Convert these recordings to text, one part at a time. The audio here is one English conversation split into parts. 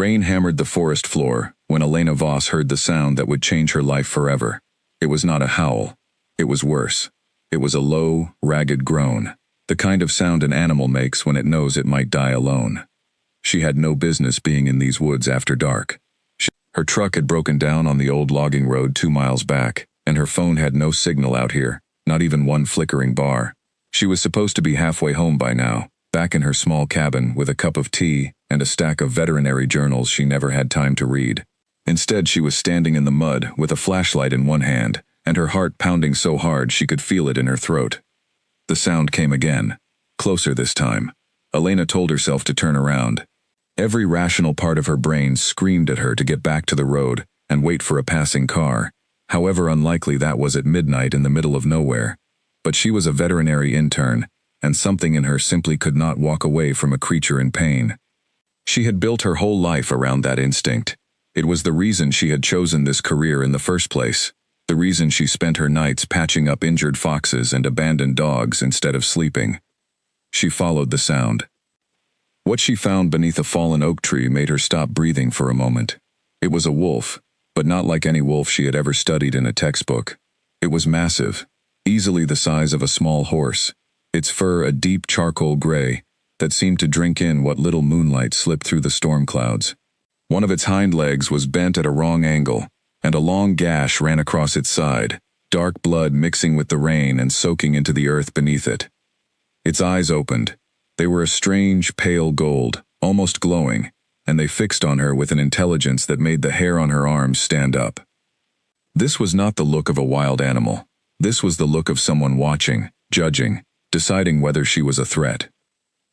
Rain hammered the forest floor when Elena Voss heard the sound that would change her life forever. It was not a howl. It was worse. It was a low, ragged groan, the kind of sound an animal makes when it knows it might die alone. She had no business being in these woods after dark. Her truck had broken down on the old logging road 2 miles back, and her phone had no signal out here, not even one flickering bar. She was supposed to be halfway home by now, back in her small cabin with a cup of tea and a stack of veterinary journals she never had time to read. Instead, she was standing in the mud with a flashlight in one hand, and her heart pounding so hard she could feel it in her throat. The sound came again, closer this time. Elena told herself to turn around. Every rational part of her brain screamed at her to get back to the road and wait for a passing car, however unlikely that was at midnight in the middle of nowhere. But she was a veterinary intern, and something in her simply could not walk away from a creature in pain. She had built her whole life around that instinct. It was the reason she had chosen this career in the first place, the reason she spent her nights patching up injured foxes and abandoned dogs instead of sleeping. She followed the sound. What she found beneath a fallen oak tree made her stop breathing for a moment. It was a wolf, but not like any wolf she had ever studied in a textbook. It was massive, easily the size of a small horse, its fur a deep charcoal gray that seemed to drink in what little moonlight slipped through the storm clouds. One of its hind legs was bent at a wrong angle, and a long gash ran across its side, dark blood mixing with the rain and soaking into the earth beneath it. Its eyes opened. They were a strange, pale gold, almost glowing, and they fixed on her with an intelligence that made the hair on her arms stand up. This was not the look of a wild animal. This was the look of someone watching, judging, deciding whether she was a threat.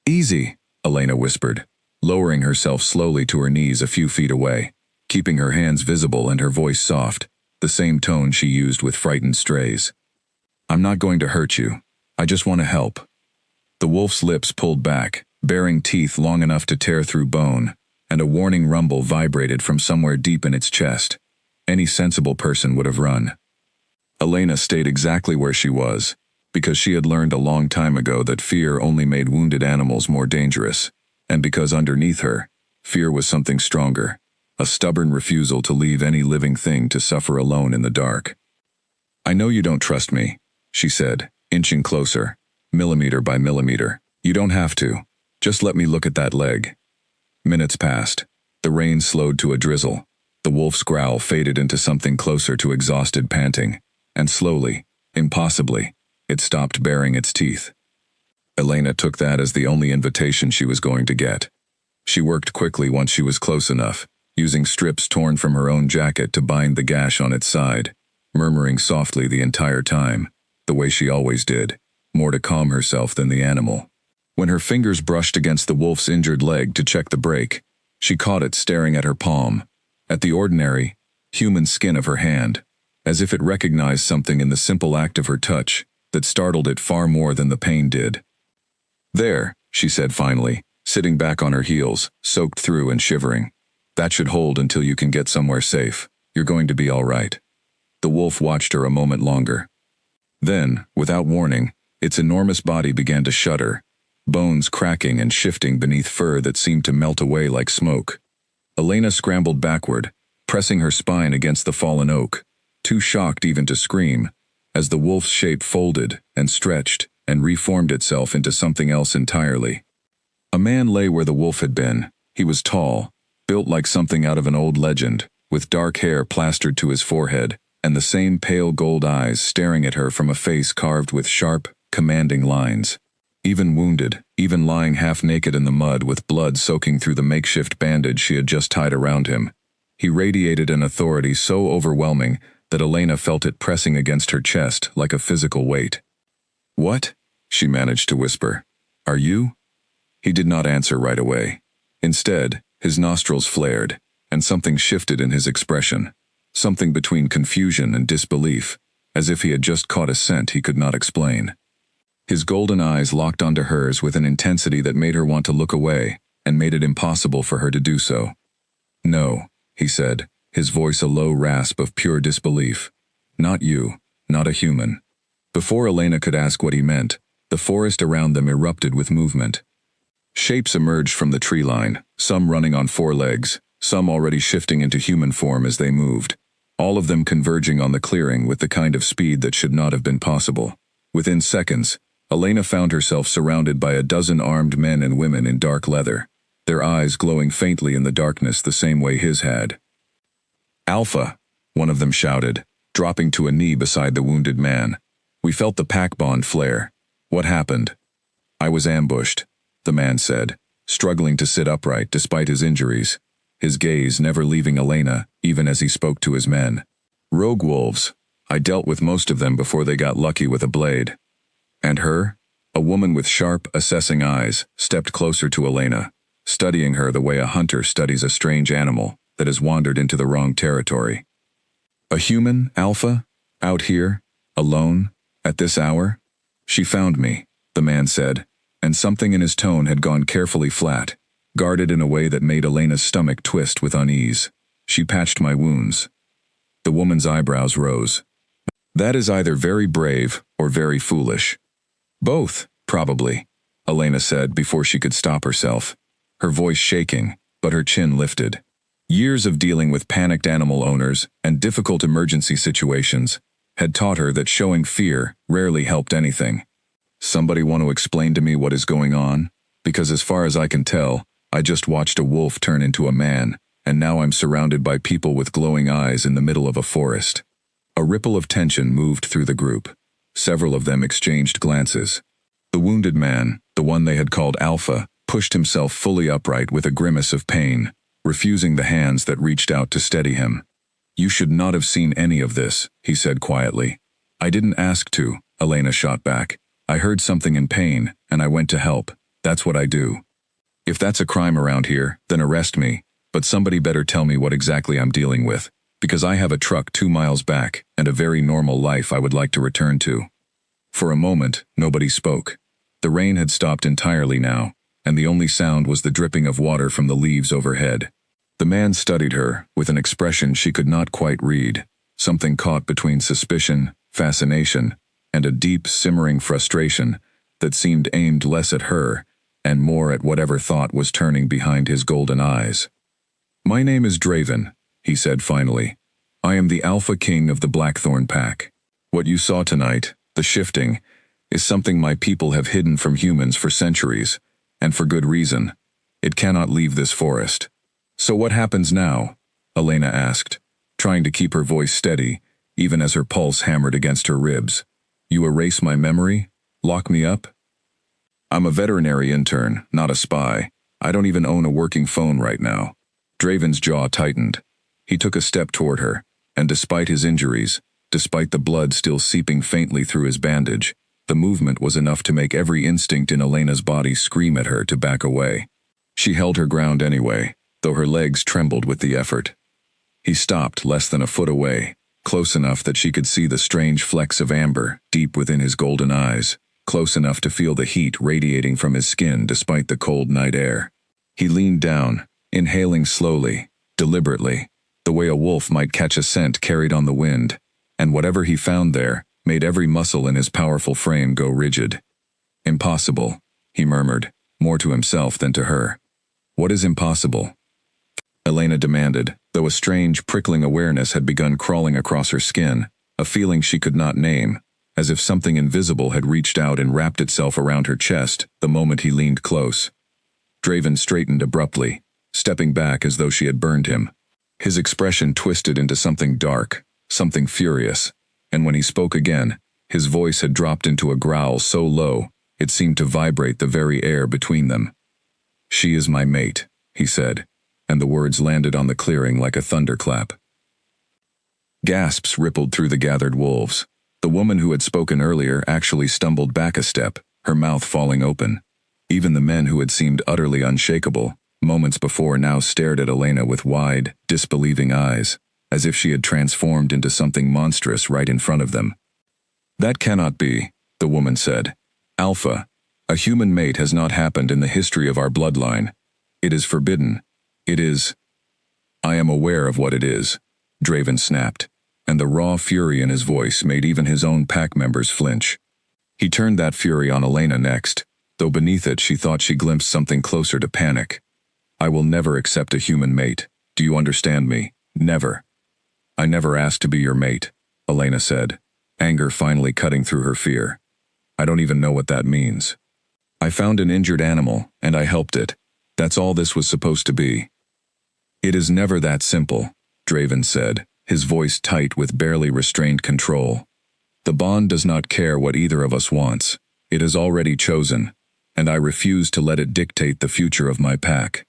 "Easy," Elena whispered, lowering herself slowly to her knees a few feet away, keeping her hands visible and her voice soft, the same tone she used with frightened strays. "I'm not going to hurt you. I just want to help." The wolf's lips pulled back, baring teeth long enough to tear through bone, and a warning rumble vibrated from somewhere deep in its chest. Any sensible person would have run. Elena stayed exactly where she was, because she had learned a long time ago that fear only made wounded animals more dangerous, and because underneath her, fear was something stronger, a stubborn refusal to leave any living thing to suffer alone in the dark. "I know you don't trust me," she said, inching closer, millimeter by millimeter. "You don't have to. Just let me look at that leg." Minutes passed. The rain slowed to a drizzle. The wolf's growl faded into something closer to exhausted panting, and slowly, impossibly, it stopped baring its teeth. Elena took that as the only invitation she was going to get. She worked quickly once she was close enough, using strips torn from her own jacket to bind the gash on its side, murmuring softly the entire time, the way she always did, more to calm herself than the animal. When her fingers brushed against the wolf's injured leg to check the break, she caught it staring at her palm, at the ordinary, human skin of her hand, as if it recognized something in the simple act of her touch that startled it far more than the pain did. "There," she said finally, sitting back on her heels, soaked through and shivering. "That should hold until you can get somewhere safe. You're going to be all right." The wolf watched her a moment longer. Then, without warning, its enormous body began to shudder, bones cracking and shifting beneath fur that seemed to melt away like smoke. Elena scrambled backward, pressing her spine against the fallen oak, too shocked even to scream, as the wolf's shape folded and stretched and reformed itself into something else entirely. A man lay where the wolf had been. He was tall, built like something out of an old legend, with dark hair plastered to his forehead, and the same pale gold eyes staring at her from a face carved with sharp, commanding lines. Even wounded, even lying half-naked in the mud with blood soaking through the makeshift bandage she had just tied around him, he radiated an authority so overwhelming that Elena felt it pressing against her chest like a physical weight. "What?" she managed to whisper. "Are you?" He did not answer right away. Instead, his nostrils flared, and something shifted in his expression, something between confusion and disbelief, as if he had just caught a scent he could not explain. His golden eyes locked onto hers with an intensity that made her want to look away, and made it impossible for her to do so. "No," he said, his voice a low rasp of pure disbelief. "Not you, not a human." Before Elena could ask what he meant, the forest around them erupted with movement. Shapes emerged from the tree line, some running on 4 legs, some already shifting into human form as they moved, all of them converging on the clearing with the kind of speed that should not have been possible. Within seconds, Elena found herself surrounded by a dozen armed men and women in dark leather, their eyes glowing faintly in the darkness the same way his had. "Alpha," one of them shouted, dropping to a knee beside the wounded man. "We felt the pack bond flare. What happened?" "I was ambushed," the man said, struggling to sit upright despite his injuries, his gaze never leaving Elena even as he spoke to his men. "Rogue wolves. I dealt with most of them before they got lucky with a blade." "And her?" A woman with sharp, assessing eyes stepped closer to Elena, studying her the way a hunter studies a strange animal that has wandered into the wrong territory. "A human, Alpha? Out here? Alone? At this hour?" "She found me," the man said, and something in his tone had gone carefully flat, guarded in a way that made Elena's stomach twist with unease. "She patched my wounds." The woman's eyebrows rose. "That is either very brave or very foolish." "Both, probably," Elena said before she could stop herself, her voice shaking, but her chin lifted. Years of dealing with panicked animal owners and difficult emergency situations had taught her that showing fear rarely helped anything. "Somebody want to explain to me what is going on? Because as far as I can tell, I just watched a wolf turn into a man, and now I'm surrounded by people with glowing eyes in the middle of a forest." A ripple of tension moved through the group. Several of them exchanged glances. The wounded man, the one they had called Alpha, pushed himself fully upright with a grimace of pain, refusing the hands that reached out to steady him. "You should not have seen any of this," he said quietly. "I didn't ask to," Elena shot back. "I heard something in pain, and I went to help. That's what I do. If that's a crime around here, then arrest me, but somebody better tell me what exactly I'm dealing with, because I have a truck 2 miles back and a very normal life I would like to return to." For a moment, nobody spoke. The rain had stopped entirely now, and the only sound was the dripping of water from the leaves overhead. The man studied her with an expression she could not quite read, something caught between suspicion, fascination, and a deep, simmering frustration that seemed aimed less at her and more at whatever thought was turning behind his golden eyes. "My name is Draven," he said finally. "I am the Alpha King of the Blackthorn Pack. What you saw tonight, the shifting, is something my people have hidden from humans for centuries, and for good reason. It cannot leave this forest." "So what happens now?" Elena asked, trying to keep her voice steady, even as her pulse hammered against her ribs. "You erase my memory? Lock me up?" "I'm a veterinary intern, not a spy. I don't even own a working phone right now." Draven's jaw tightened. He took a step toward her, and despite his injuries, despite the blood still seeping faintly through his bandage, the movement was enough to make every instinct in Elena's body scream at her to back away. She held her ground anyway, though her legs trembled with the effort. He stopped less than a foot away, close enough that she could see the strange flecks of amber deep within his golden eyes, close enough to feel the heat radiating from his skin despite the cold night air. He leaned down, inhaling slowly, deliberately, the way a wolf might catch a scent carried on the wind, and whatever he found there made every muscle in his powerful frame go rigid. "Impossible," he murmured, more to himself than to her. "What is impossible?" Elena demanded, though a strange, prickling awareness had begun crawling across her skin, a feeling she could not name, as if something invisible had reached out and wrapped itself around her chest the moment he leaned close. Draven straightened abruptly, stepping back as though she had burned him. His expression twisted into something dark, something furious, and when he spoke again, his voice had dropped into a growl so low it seemed to vibrate the very air between them. "She is my mate," he said, and the words landed on the clearing like a thunderclap. Gasps rippled through the gathered wolves. The woman who had spoken earlier actually stumbled back a step, her mouth falling open. Even the men who had seemed utterly unshakable moments before now stared at Elena with wide, disbelieving eyes, as if she had transformed into something monstrous right in front of them. "That cannot be," the woman said. "Alpha, a human mate has not happened in the history of our bloodline. It is forbidden. It is—" "I am aware of what it is," Draven snapped, and the raw fury in his voice made even his own pack members flinch. He turned that fury on Elena next, though beneath it she thought she glimpsed something closer to panic. "I will never accept a human mate. Do you understand me? Never. I never asked to be your mate, Elena said, anger finally cutting through her fear. I don't even know what that means. I found an injured animal, and I helped it. That's all this was supposed to be. It is never that simple, Draven said, his voice tight with barely restrained control. The bond does not care what either of us wants. It is already chosen, and I refuse to let it dictate the future of my pack.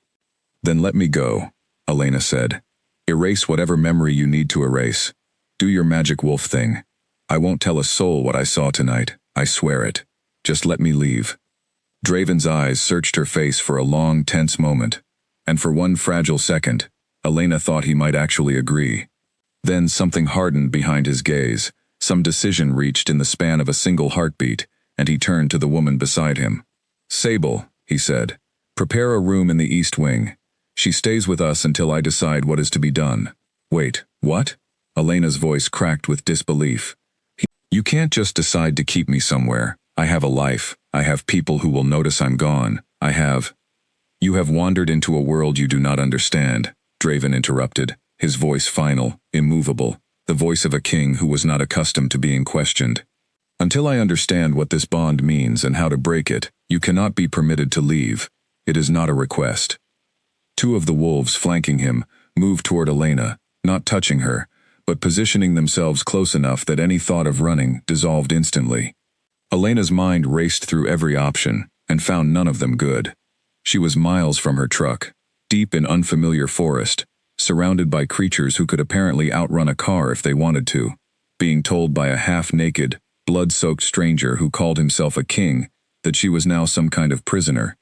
Then let me go, Elena said. Erase whatever memory you need to erase. Do your magic wolf thing. I won't tell a soul what I saw tonight, I swear it. Just let me leave. Draven's eyes searched her face for a long, tense moment, and for one fragile second, Elena thought he might actually agree. Then something hardened behind his gaze, some decision reached in the span of a single heartbeat, and he turned to the woman beside him. Sable, he said, prepare a room in the east wing. She stays with us until I decide what is to be done. Wait, what? Elena's voice cracked with disbelief. You can't just decide to keep me somewhere. I have a life. I have people who will notice I'm gone. You have wandered into a world you do not understand, Draven interrupted, his voice final, immovable, the voice of a king who was not accustomed to being questioned. Until I understand what this bond means and how to break it, you cannot be permitted to leave. It is not a request. Two of the wolves flanking him moved toward Elena, not touching her, but positioning themselves close enough that any thought of running dissolved instantly. Elena's mind raced through every option and found none of them good. She was miles from her truck, deep in unfamiliar forest, surrounded by creatures who could apparently outrun a car if they wanted to, being told by a half-naked, blood-soaked stranger who called himself a king that she was now some kind of prisoner.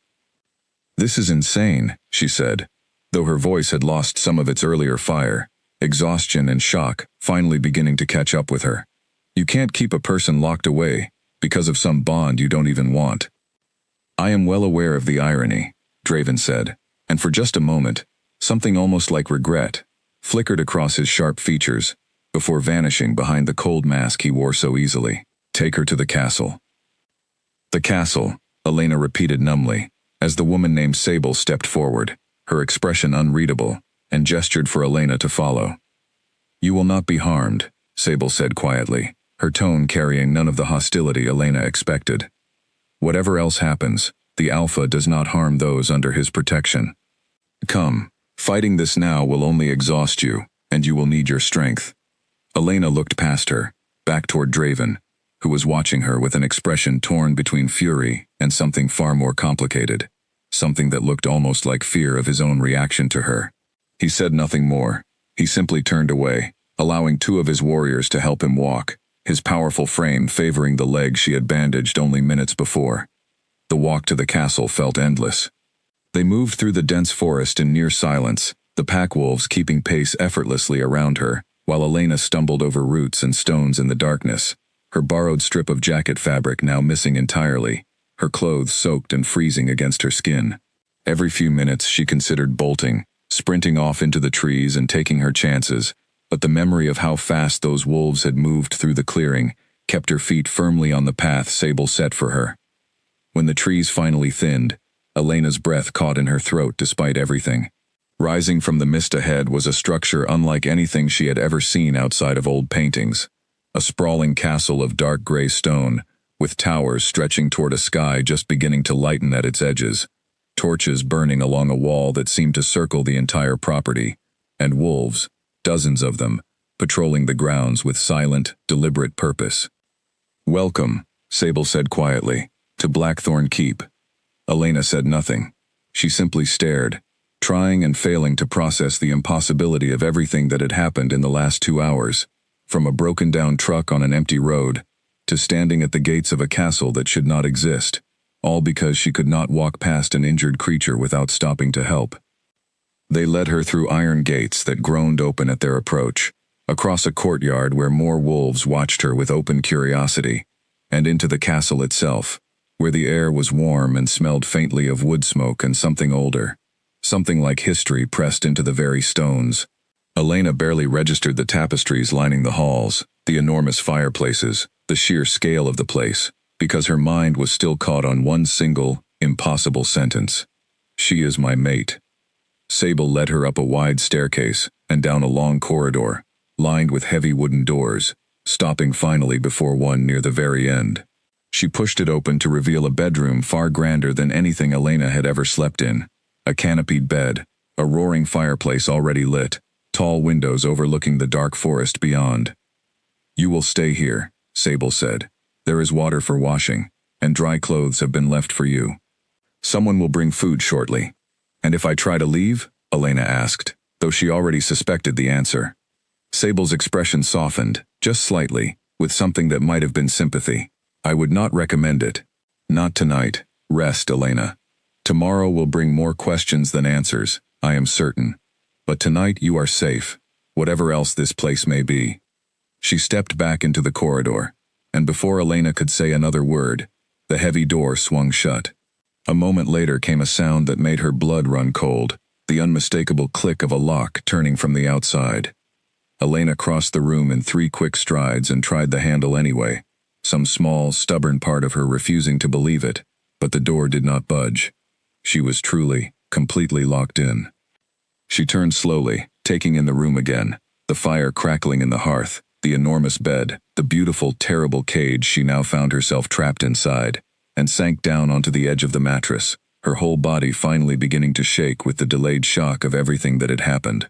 This is insane, she said, though her voice had lost some of its earlier fire, exhaustion and shock finally beginning to catch up with her. You can't keep a person locked away because of some bond you don't even want. I am well aware of the irony, Draven said, and for just a moment, something almost like regret flickered across his sharp features before vanishing behind the cold mask he wore so easily. Take her to the castle. The castle, Elena repeated numbly, as the woman named Sable stepped forward, her expression unreadable, and gestured for Elena to follow. You will not be harmed, Sable said quietly, her tone carrying none of the hostility Elena expected. Whatever else happens, the Alpha does not harm those under his protection. Come, fighting this now will only exhaust you, and you will need your strength. Elena looked past her, back toward Draven, who was watching her with an expression torn between fury and something far more complicated, something that looked almost like fear of his own reaction to her. He said nothing more. He simply turned away, allowing two of his warriors to help him walk, his powerful frame favoring the leg she had bandaged only minutes before. The walk to the castle felt endless. They moved through the dense forest in near silence, the pack wolves keeping pace effortlessly around her, while Elena stumbled over roots and stones in the darkness, her borrowed strip of jacket fabric now missing entirely, her clothes soaked and freezing against her skin. Every few minutes she considered bolting, sprinting off into the trees and taking her chances, but the memory of how fast those wolves had moved through the clearing kept her feet firmly on the path Sable set for her. When the trees finally thinned, Elena's breath caught in her throat despite everything. Rising from the mist ahead was a structure unlike anything she had ever seen outside of old paintings. A sprawling castle of dark gray stone, with towers stretching toward a sky just beginning to lighten at its edges, torches burning along a wall that seemed to circle the entire property, and wolves, dozens of them, patrolling the grounds with silent, deliberate purpose. Welcome, Sable said quietly, to Blackthorn Keep. Elena said nothing. She simply stared, trying and failing to process the impossibility of everything that had happened in the last 2 hours, from a broken-down truck on an empty road, to standing at the gates of a castle that should not exist, all because she could not walk past an injured creature without stopping to help. They led her through iron gates that groaned open at their approach, across a courtyard where more wolves watched her with open curiosity, and into the castle itself, where the air was warm and smelled faintly of wood smoke and something older, something like history pressed into the very stones. Elena barely registered the tapestries lining the halls, the enormous fireplaces, the sheer scale of the place, because her mind was still caught on one single, impossible sentence. She is my mate. Sable led her up a wide staircase and down a long corridor, lined with heavy wooden doors, stopping finally before one near the very end. She pushed it open to reveal a bedroom far grander than anything Elena had ever slept in. A canopied bed, a roaring fireplace already lit, tall windows overlooking the dark forest beyond. "You will stay here," Sable said. "There is water for washing, and dry clothes have been left for you. Someone will bring food shortly." "And if I try to leave?" Elena asked, though she already suspected the answer. Sable's expression softened, just slightly, with something that might have been sympathy. "I would not recommend it. Not tonight. Rest, Elena. Tomorrow will bring more questions than answers, I am certain. But tonight you are safe, whatever else this place may be." She stepped back into the corridor, and before Elena could say another word, the heavy door swung shut. A moment later came a sound that made her blood run cold, the unmistakable click of a lock turning from the outside. Elena crossed the room in 3 quick strides and tried the handle anyway, some small, stubborn part of her refusing to believe it, but the door did not budge. She was truly, completely locked in. She turned slowly, taking in the room again, the fire crackling in the hearth, the enormous bed, the beautiful, terrible cage she now found herself trapped inside, and sank down onto the edge of the mattress, her whole body finally beginning to shake with the delayed shock of everything that had happened.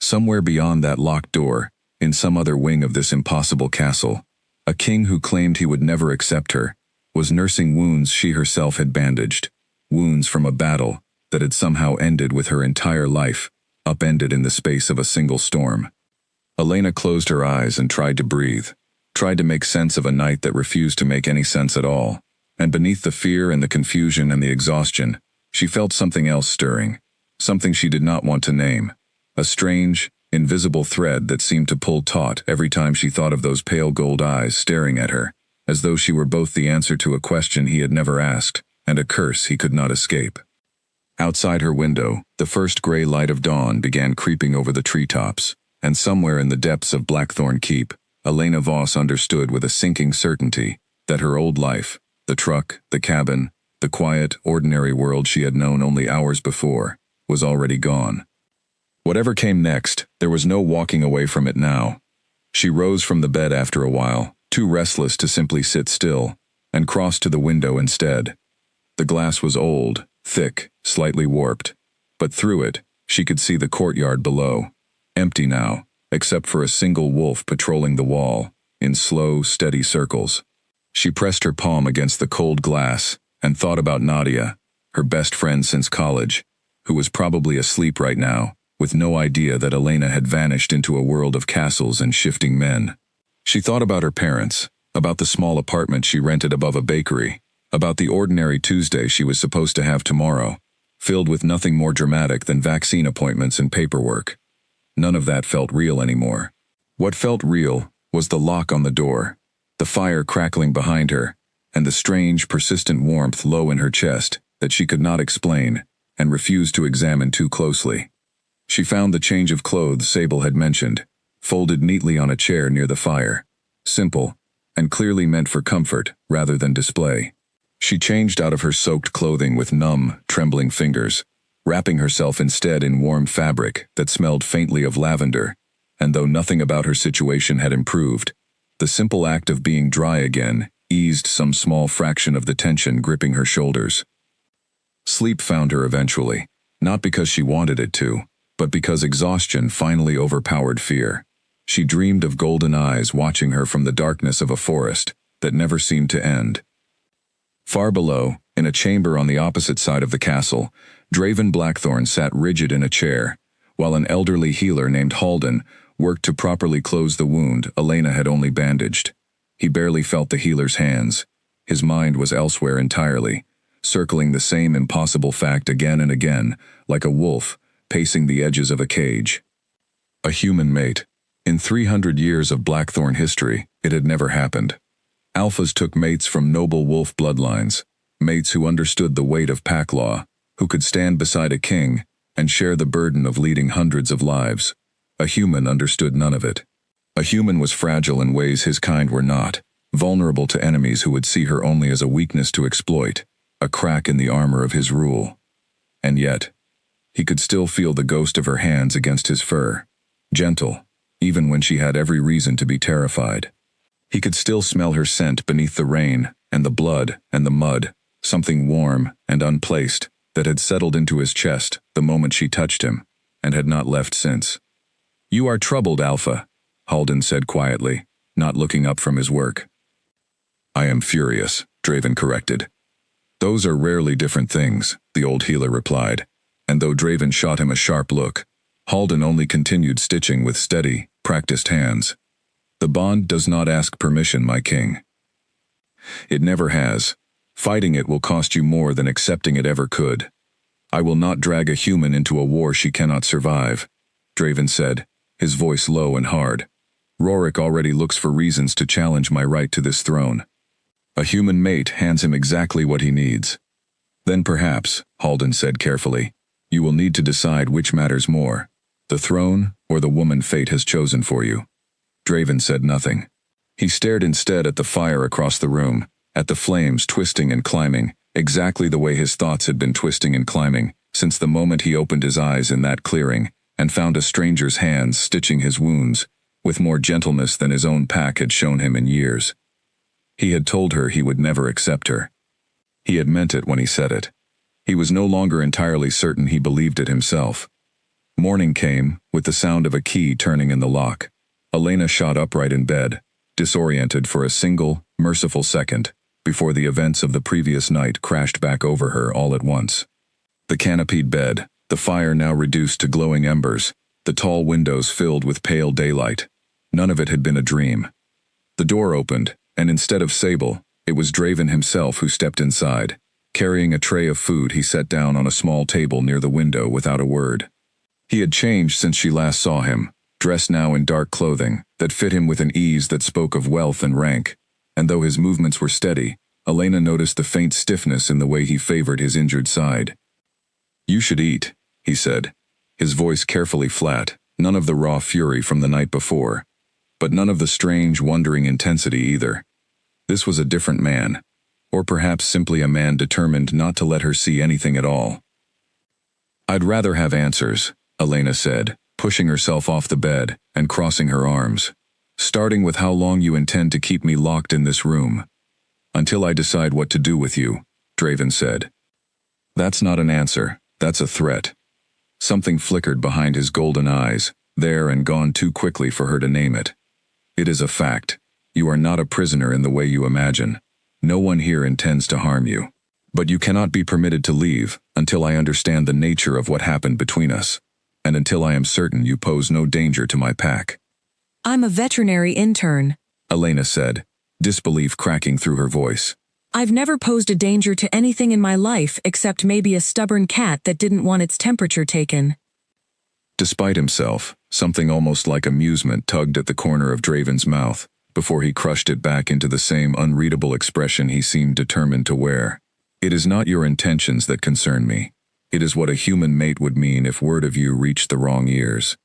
Somewhere beyond that locked door, in some other wing of this impossible castle, a king who claimed he would never accept her, was nursing wounds she herself had bandaged, wounds from a battle that had somehow ended with her entire life, upended in the space of a single storm. Elena closed her eyes and tried to breathe, tried to make sense of a night that refused to make any sense at all, and beneath the fear and the confusion and the exhaustion, she felt something else stirring, something she did not want to name, a strange, invisible thread that seemed to pull taut every time she thought of those pale gold eyes staring at her, as though she were both the answer to a question he had never asked, and a curse he could not escape. Outside her window, the first gray light of dawn began creeping over the treetops, and somewhere in the depths of Blackthorn Keep, Elena Voss understood with a sinking certainty that her old life, the truck, the cabin, the quiet, ordinary world she had known only hours before, was already gone. Whatever came next, there was no walking away from it now. She rose from the bed after a while, too restless to simply sit still, and crossed to the window instead. The glass was old, thick, slightly warped, but through it, she could see the courtyard below, empty now, except for a single wolf patrolling the wall, in slow, steady circles. She pressed her palm against the cold glass and thought about Nadia, her best friend since college, who was probably asleep right now, with no idea that Elena had vanished into a world of castles and shifting men. She thought about her parents, about the small apartment she rented above a bakery, about the ordinary Tuesday she was supposed to have tomorrow, filled with nothing more dramatic than vaccine appointments and paperwork. None of that felt real anymore. What felt real was the lock on the door, the fire crackling behind her, and the strange, persistent warmth low in her chest that she could not explain and refused to examine too closely. She found the change of clothes Sable had mentioned, folded neatly on a chair near the fire, simple, and clearly meant for comfort rather than display. She changed out of her soaked clothing with numb, trembling fingers, wrapping herself instead in warm fabric that smelled faintly of lavender, and though nothing about her situation had improved, the simple act of being dry again eased some small fraction of the tension gripping her shoulders. Sleep found her eventually, not because she wanted it to, but because exhaustion finally overpowered fear. She dreamed of golden eyes watching her from the darkness of a forest that never seemed to end. Far below, in a chamber on the opposite side of the castle, Draven Blackthorn sat rigid in a chair, while an elderly healer named Halden worked to properly close the wound Elena had only bandaged. He barely felt the healer's hands. His mind was elsewhere entirely, circling the same impossible fact again and again, like a wolf pacing the edges of a cage. A human mate. In 300 years of Blackthorn history, it had never happened. Alphas took mates from noble wolf bloodlines, mates who understood the weight of pack law, who could stand beside a king and share the burden of leading hundreds of lives. A human understood none of it. A human was fragile in ways his kind were not, vulnerable to enemies who would see her only as a weakness to exploit, a crack in the armor of his rule. And yet, He could still feel the ghost of her hands against his fur. Gentle, even when she had every reason to be terrified. He could still smell her scent beneath the rain, and the blood, and the mud, something warm and unplaced that had settled into his chest the moment she touched him, and had not left since. "You are troubled, Alpha," Halden said quietly, not looking up from his work. "I am furious," Draven corrected. "Those are rarely different things," the old healer replied, and though Draven shot him a sharp look, Halden only continued stitching with steady, practiced hands. "The bond does not ask permission, my king. It never has. Fighting it will cost you more than accepting it ever could. I will not drag a human into a war she cannot survive," Draven said, his voice low and hard. "Rorik already looks for reasons to challenge my right to this throne. A human mate hands him exactly what he needs. Then perhaps," Halden said carefully, "you will need to decide which matters more, the throne or the woman fate has chosen for you." Draven said nothing. He stared instead at the fire across the room, at the flames twisting and climbing, exactly the way his thoughts had been twisting and climbing since the moment he opened his eyes in that clearing and found a stranger's hands stitching his wounds, with more gentleness than his own pack had shown him in years. He had told her he would never accept her. He had meant it when he said it. He was no longer entirely certain he believed it himself. Morning came, with the sound of a key turning in the lock. Elena shot upright in bed, disoriented for a single, merciful second, before the events of the previous night crashed back over her all at once. The canopied bed, the fire now reduced to glowing embers, the tall windows filled with pale daylight. None of it had been a dream. The door opened, and instead of Sable, it was Draven himself who stepped inside. Carrying a tray of food, he sat down on a small table near the window without a word. He had changed since she last saw him, dressed now in dark clothing that fit him with an ease that spoke of wealth and rank, and though his movements were steady, Elena noticed the faint stiffness in the way he favored his injured side. "You should eat," he said, his voice carefully flat, none of the raw fury from the night before, but none of the strange, wondering intensity either. This was a different man, or perhaps simply a man determined not to let her see anything at all. "I'd rather have answers," Elena said, pushing herself off the bed and crossing her arms. "Starting with how long you intend to keep me locked in this room." "Until I decide what to do with you," Draven said. "That's not an answer, that's a threat." Something flickered behind his golden eyes, there and gone too quickly for her to name it. "It is a fact. You are not a prisoner in the way you imagine. No one here intends to harm you. But you cannot be permitted to leave until I understand the nature of what happened between us, and until I am certain you pose no danger to my pack." "I'm a veterinary intern," Elena said, disbelief cracking through her voice. "I've never posed a danger to anything in my life except maybe a stubborn cat that didn't want its temperature taken." Despite himself, something almost like amusement tugged at the corner of Draven's mouth, before he crushed it back into the same unreadable expression he seemed determined to wear. "It is not your intentions that concern me. It is what a human mate would mean if word of you reached the wrong ears.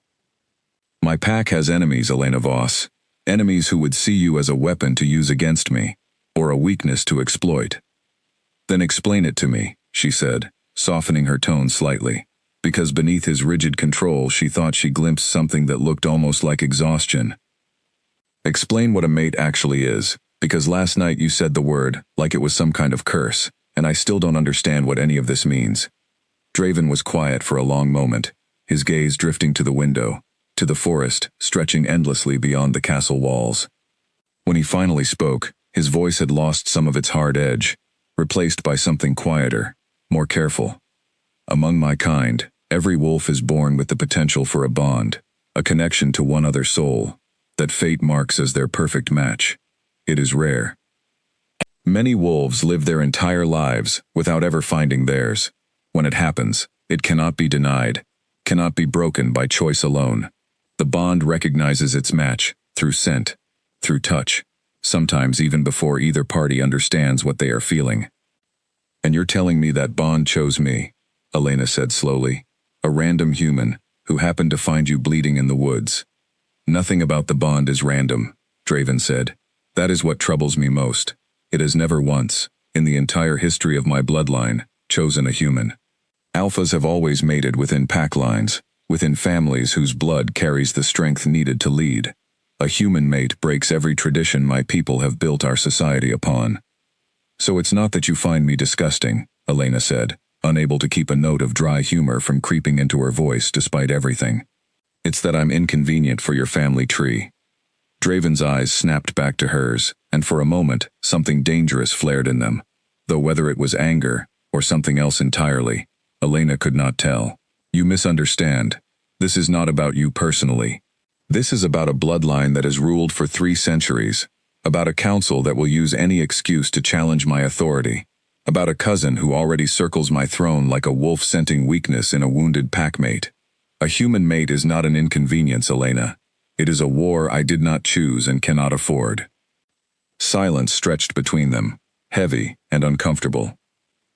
My pack has enemies, Elena Voss. Enemies who would see you as a weapon to use against me, or a weakness to exploit." "Then explain it to me," she said, softening her tone slightly, because beneath his rigid control she thought she glimpsed something that looked almost like exhaustion. "Explain what a mate actually is, because last night you said the word like it was some kind of curse, and I still don't understand what any of this means." Draven was quiet for a long moment, his gaze drifting to the window, to the forest stretching endlessly beyond the castle walls. When he finally spoke, his voice had lost some of its hard edge, replaced by something quieter, more careful. "Among my kind, every wolf is born with the potential for a bond, a connection to one other soul, that fate marks as their perfect match. It is rare. Many wolves live their entire lives without ever finding theirs. When it happens, it cannot be denied, cannot be broken by choice alone. The bond recognizes its match, through scent, through touch, sometimes even before either party understands what they are feeling." "And you're telling me that bond chose me," Elena said slowly, "a random human, who happened to find you bleeding in the woods." "Nothing about the bond is random," Draven said. "That is what troubles me most. It has never once, in the entire history of my bloodline, chosen a human." Alphas have always mated within pack lines, within families whose blood carries the strength needed to lead. A human mate breaks every tradition my people have built our society upon. So it's not that you find me disgusting, Elena said, unable to keep a note of dry humor from creeping into her voice despite everything. It's that I'm inconvenient for your family tree. Draven's eyes snapped back to hers, and for a moment, something dangerous flared in them. Though whether it was anger, or something else entirely, Elena could not tell. You misunderstand. This is not about you personally. This is about a bloodline that has ruled for 3 centuries, about a council that will use any excuse to challenge my authority, about a cousin who already circles my throne like a wolf scenting weakness in a wounded packmate. A human mate is not an inconvenience, Elena. It is a war I did not choose and cannot afford. Silence stretched between them, heavy and uncomfortable.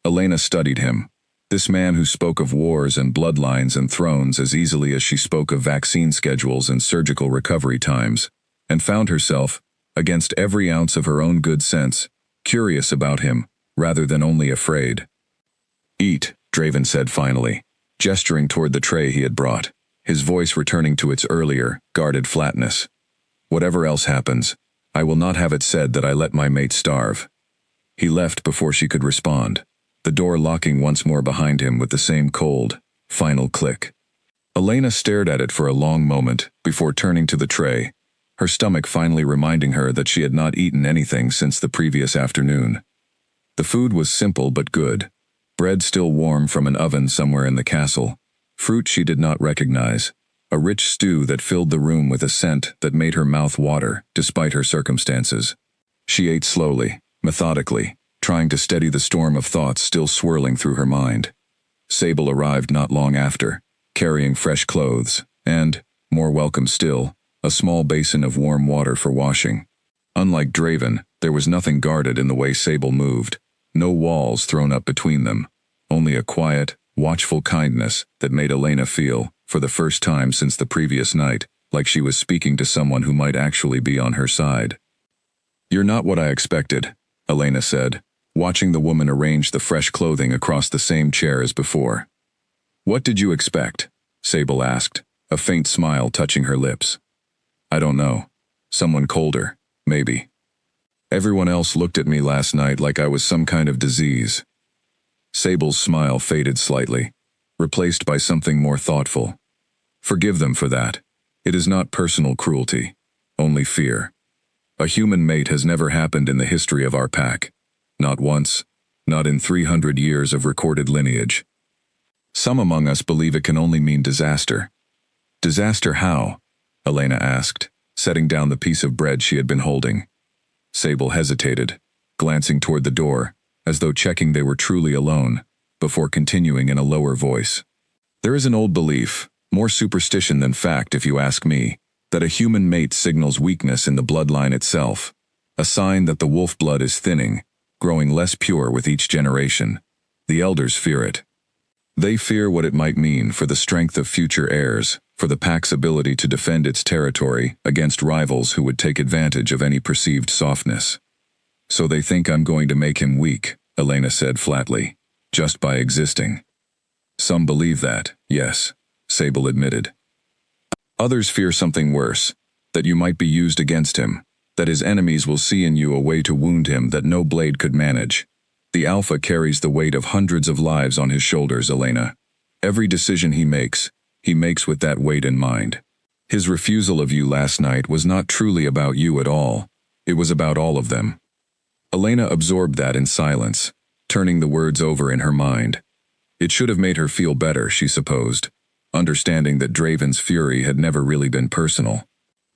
Elena studied him, this man who spoke of wars and bloodlines and thrones as easily as she spoke of vaccine schedules and surgical recovery times, and found herself, against every ounce of her own good sense, curious about him, rather than only afraid. Eat, Draven said finally, gesturing toward the tray he had brought, his voice returning to its earlier, guarded flatness. Whatever else happens, I will not have it said that I let my mate starve. He left before she could respond, the door locking once more behind him with the same cold, final click. Elena stared at it for a long moment before turning to the tray, her stomach finally reminding her that she had not eaten anything since the previous afternoon. The food was simple but good, bread still warm from an oven somewhere in the castle, fruit she did not recognize, a rich stew that filled the room with a scent that made her mouth water despite her circumstances. She ate slowly, methodically, trying to steady the storm of thoughts still swirling through her mind. Sable arrived not long after, carrying fresh clothes, and, more welcome still, a small basin of warm water for washing. Unlike Draven, there was nothing guarded in the way Sable moved, no walls thrown up between them, only a quiet, watchful kindness that made Elena feel, for the first time since the previous night, like she was speaking to someone who might actually be on her side. You're not what I expected, Elena said, watching the woman arrange the fresh clothing across the same chair as before. What did you expect? Sable asked, a faint smile touching her lips. I don't know. Someone colder, maybe. Everyone else looked at me last night like I was some kind of disease. Sable's smile faded slightly, replaced by something more thoughtful. Forgive them for that. It is not personal cruelty, only fear. A human mate has never happened in the history of our pack. Not once, not in 300 years of recorded lineage. Some among us believe it can only mean disaster. Disaster how? Elena asked, setting down the piece of bread she had been holding. Sable hesitated, glancing toward the door, as though checking they were truly alone, before continuing in a lower voice. There is an old belief, more superstition than fact if you ask me, that a human mate signals weakness in the bloodline itself, a sign that the wolf blood is thinning, growing less pure with each generation. The elders fear it. They fear what it might mean for the strength of future heirs, for the pack's ability to defend its territory against rivals who would take advantage of any perceived softness. So they think I'm going to make him weak, Elena said flatly, just by existing. Some believe that, yes, Sable admitted. Others fear something worse, that you might be used against him, that his enemies will see in you a way to wound him that no blade could manage. The Alpha carries the weight of hundreds of lives on his shoulders, Elena. Every decision he makes with that weight in mind. His refusal of you last night was not truly about you at all. It was about all of them. Elena absorbed that in silence, turning the words over in her mind. It should have made her feel better, she supposed, understanding that Draven's fury had never really been personal.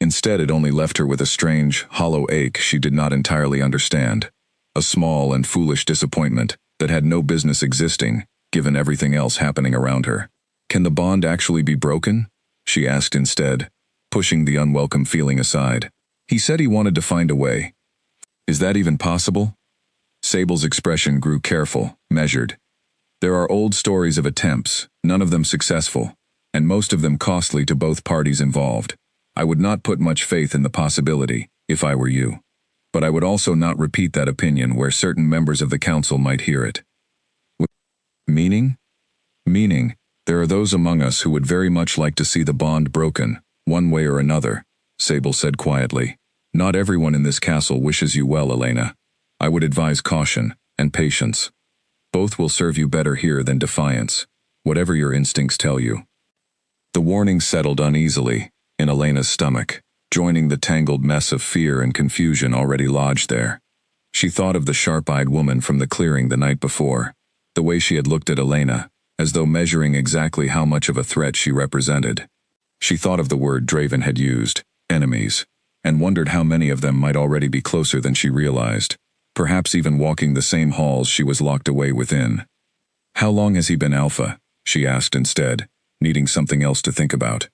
Instead, it only left her with a strange, hollow ache she did not entirely understand. A small and foolish disappointment that had no business existing, given everything else happening around her. Can the bond actually be broken? She asked instead, pushing the unwelcome feeling aside. He said he wanted to find a way. Is that even possible? Sable's expression grew careful, measured. There are old stories of attempts, none of them successful, and most of them costly to both parties involved. I would not put much faith in the possibility, if I were you. But I would also not repeat that opinion where certain members of the council might hear it. Meaning? Meaning, there are those among us who would very much like to see the bond broken, one way or another, Sable said quietly. Not everyone in this castle wishes you well, Elena. I would advise caution and patience. Both will serve you better here than defiance, whatever your instincts tell you. The warning settled uneasily in Elena's stomach, joining the tangled mess of fear and confusion already lodged there. She thought of the sharp-eyed woman from the clearing the night before, the way she had looked at Elena, as though measuring exactly how much of a threat she represented. She thought of the word Draven had used, enemies, and wondered how many of them might already be closer than she realized, perhaps even walking the same halls she was locked away within. How long has he been Alpha? She asked instead, needing something else to think about.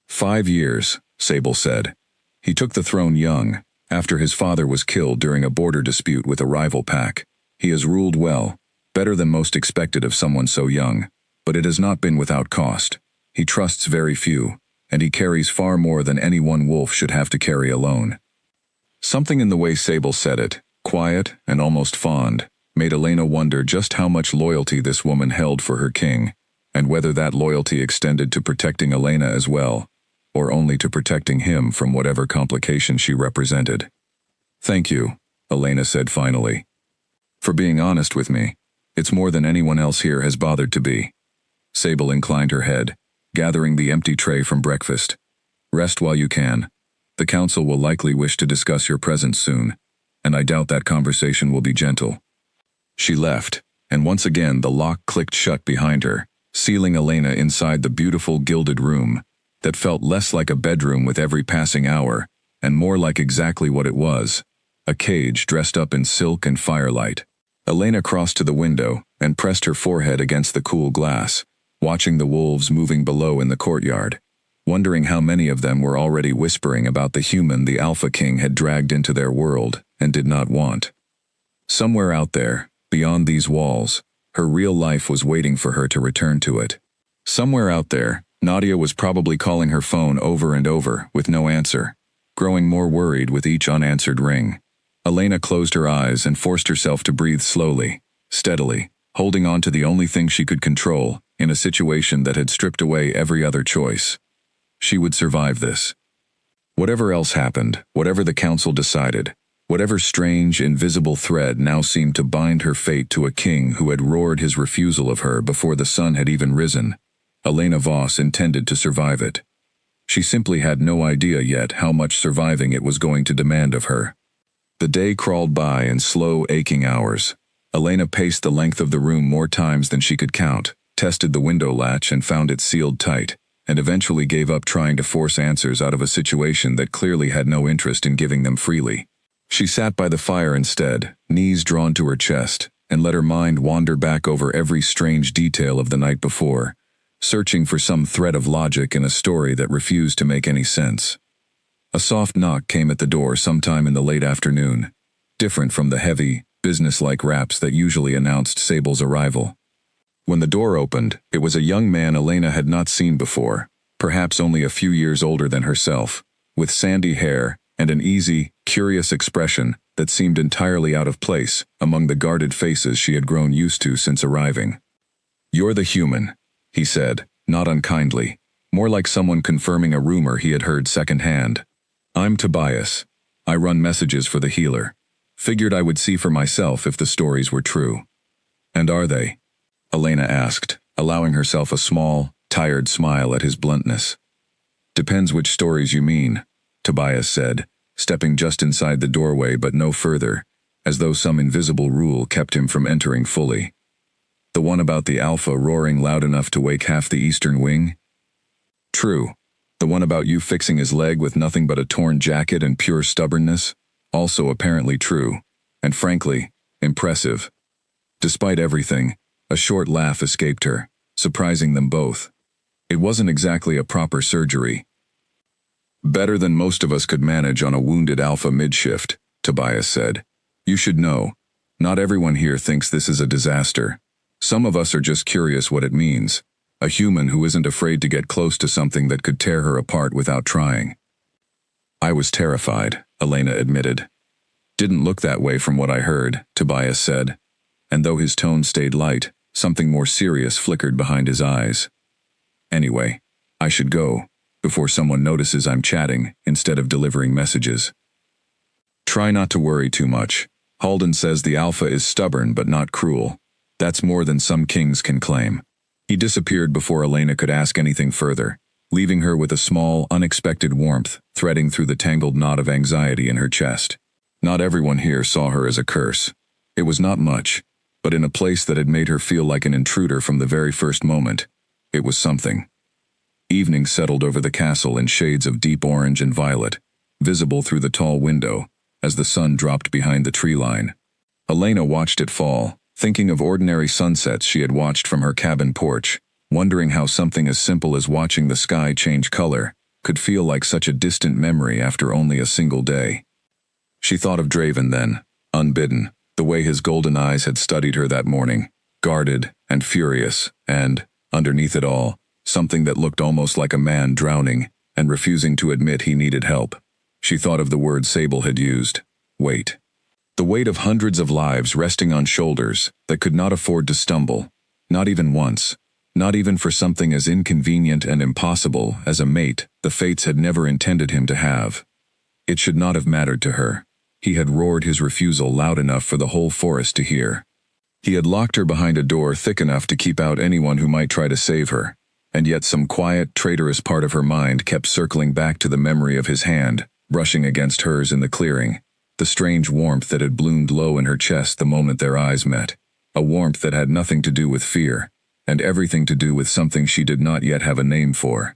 5 years, Sable said. He took the throne young, after his father was killed during a border dispute with a rival pack. He has ruled well, better than most expected of someone so young, but it has not been without cost. He trusts very few, and he carries far more than any one wolf should have to carry alone. Something in the way Sable said it, quiet and almost fond, made Elena wonder just how much loyalty this woman held for her king, and whether that loyalty extended to protecting Elena as well, or only to protecting him from whatever complication she represented. Thank you, Elena said finally, for being honest with me. It's more than anyone else here has bothered to be. Sable inclined her head, gathering the empty tray from breakfast. Rest while you can. The council will likely wish to discuss your presence soon, and I doubt that conversation will be gentle. She left, and once again the lock clicked shut behind her, sealing Elena inside the beautiful gilded room that felt less like a bedroom with every passing hour, and more like exactly what it was, a cage dressed up in silk and firelight. Elena crossed to the window and pressed her forehead against the cool glass, watching the wolves moving below in the courtyard, wondering how many of them were already whispering about the human the Alpha King had dragged into their world and did not want. Somewhere out there, beyond these walls, her real life was waiting for her to return to it. Somewhere out there, Nadia was probably calling her phone over and over with no answer, growing more worried with each unanswered ring. Elena closed her eyes and forced herself to breathe slowly, steadily, holding on to the only thing she could control in a situation that had stripped away every other choice. She would survive this. Whatever else happened, whatever the council decided, whatever strange, invisible thread now seemed to bind her fate to a king who had roared his refusal of her before the sun had even risen, Elena Voss intended to survive it. She simply had no idea yet how much surviving it was going to demand of her. The day crawled by in slow, aching hours. Elena paced the length of the room more times than she could count, tested the window latch and found it sealed tight, and eventually gave up trying to force answers out of a situation that clearly had no interest in giving them freely. She sat by the fire instead, knees drawn to her chest, and let her mind wander back over every strange detail of the night before, searching for some thread of logic in a story that refused to make any sense. A soft knock came at the door sometime in the late afternoon, different from the heavy, businesslike raps that usually announced Sable's arrival. When the door opened, it was a young man Elena had not seen before, perhaps only a few years older than herself, with sandy hair and an easy, curious expression that seemed entirely out of place among the guarded faces she had grown used to since arriving. "You're the human," he said, not unkindly, more like someone confirming a rumor he had heard secondhand. "I'm Tobias. I run messages for the healer. Figured I would see for myself if the stories were true." "And are they?" Elena asked, allowing herself a small, tired smile at his bluntness. "Depends which stories you mean," Tobias said, stepping just inside the doorway but no further, as though some invisible rule kept him from entering fully. "The one about the Alpha roaring loud enough to wake half the Eastern Wing?" "True. The one about you fixing his leg with nothing but a torn jacket and pure stubbornness? Also apparently true, and frankly, impressive." Despite everything, a short laugh escaped her, surprising them both. It wasn't exactly a proper surgery. "Better than most of us could manage on a wounded Alpha mid-shift," Tobias said. "You should know, not everyone here thinks this is a disaster. Some of us are just curious what it means. A human who isn't afraid to get close to something that could tear her apart without trying." "I was terrified," Elena admitted. "Didn't look that way from what I heard," Tobias said, and though his tone stayed light, Something more serious flickered behind his eyes. Anyway, I should go, before someone notices I'm chatting instead of delivering messages. Try not to worry too much. Halden says the Alpha is stubborn but not cruel. That's more than some kings can claim. He disappeared before Elena could ask anything further, leaving her with a small, unexpected warmth threading through the tangled knot of anxiety in her chest. Not everyone here saw her as a curse. It was not much, but in a place that had made her feel like an intruder from the very first moment, it was something. Evening settled over the castle in shades of deep orange and violet, visible through the tall window, as the sun dropped behind the tree line. Elena watched it fall, thinking of ordinary sunsets she had watched from her cabin porch, wondering how something as simple as watching the sky change color could feel like such a distant memory after only a single day. She thought of Draven then, unbidden, the way his golden eyes had studied her that morning, guarded and furious, and, underneath it all, something that looked almost like a man drowning and refusing to admit he needed help. She thought of the word Sable had used, weight. The weight of hundreds of lives resting on shoulders that could not afford to stumble, not even once, not even for something as inconvenient and impossible as a mate the fates had never intended him to have. It should not have mattered to her. He had roared his refusal loud enough for the whole forest to hear. He had locked her behind a door thick enough to keep out anyone who might try to save her, and yet some quiet, traitorous part of her mind kept circling back to the memory of his hand, brushing against hers in the clearing, the strange warmth that had bloomed low in her chest the moment their eyes met, a warmth that had nothing to do with fear, and everything to do with something she did not yet have a name for.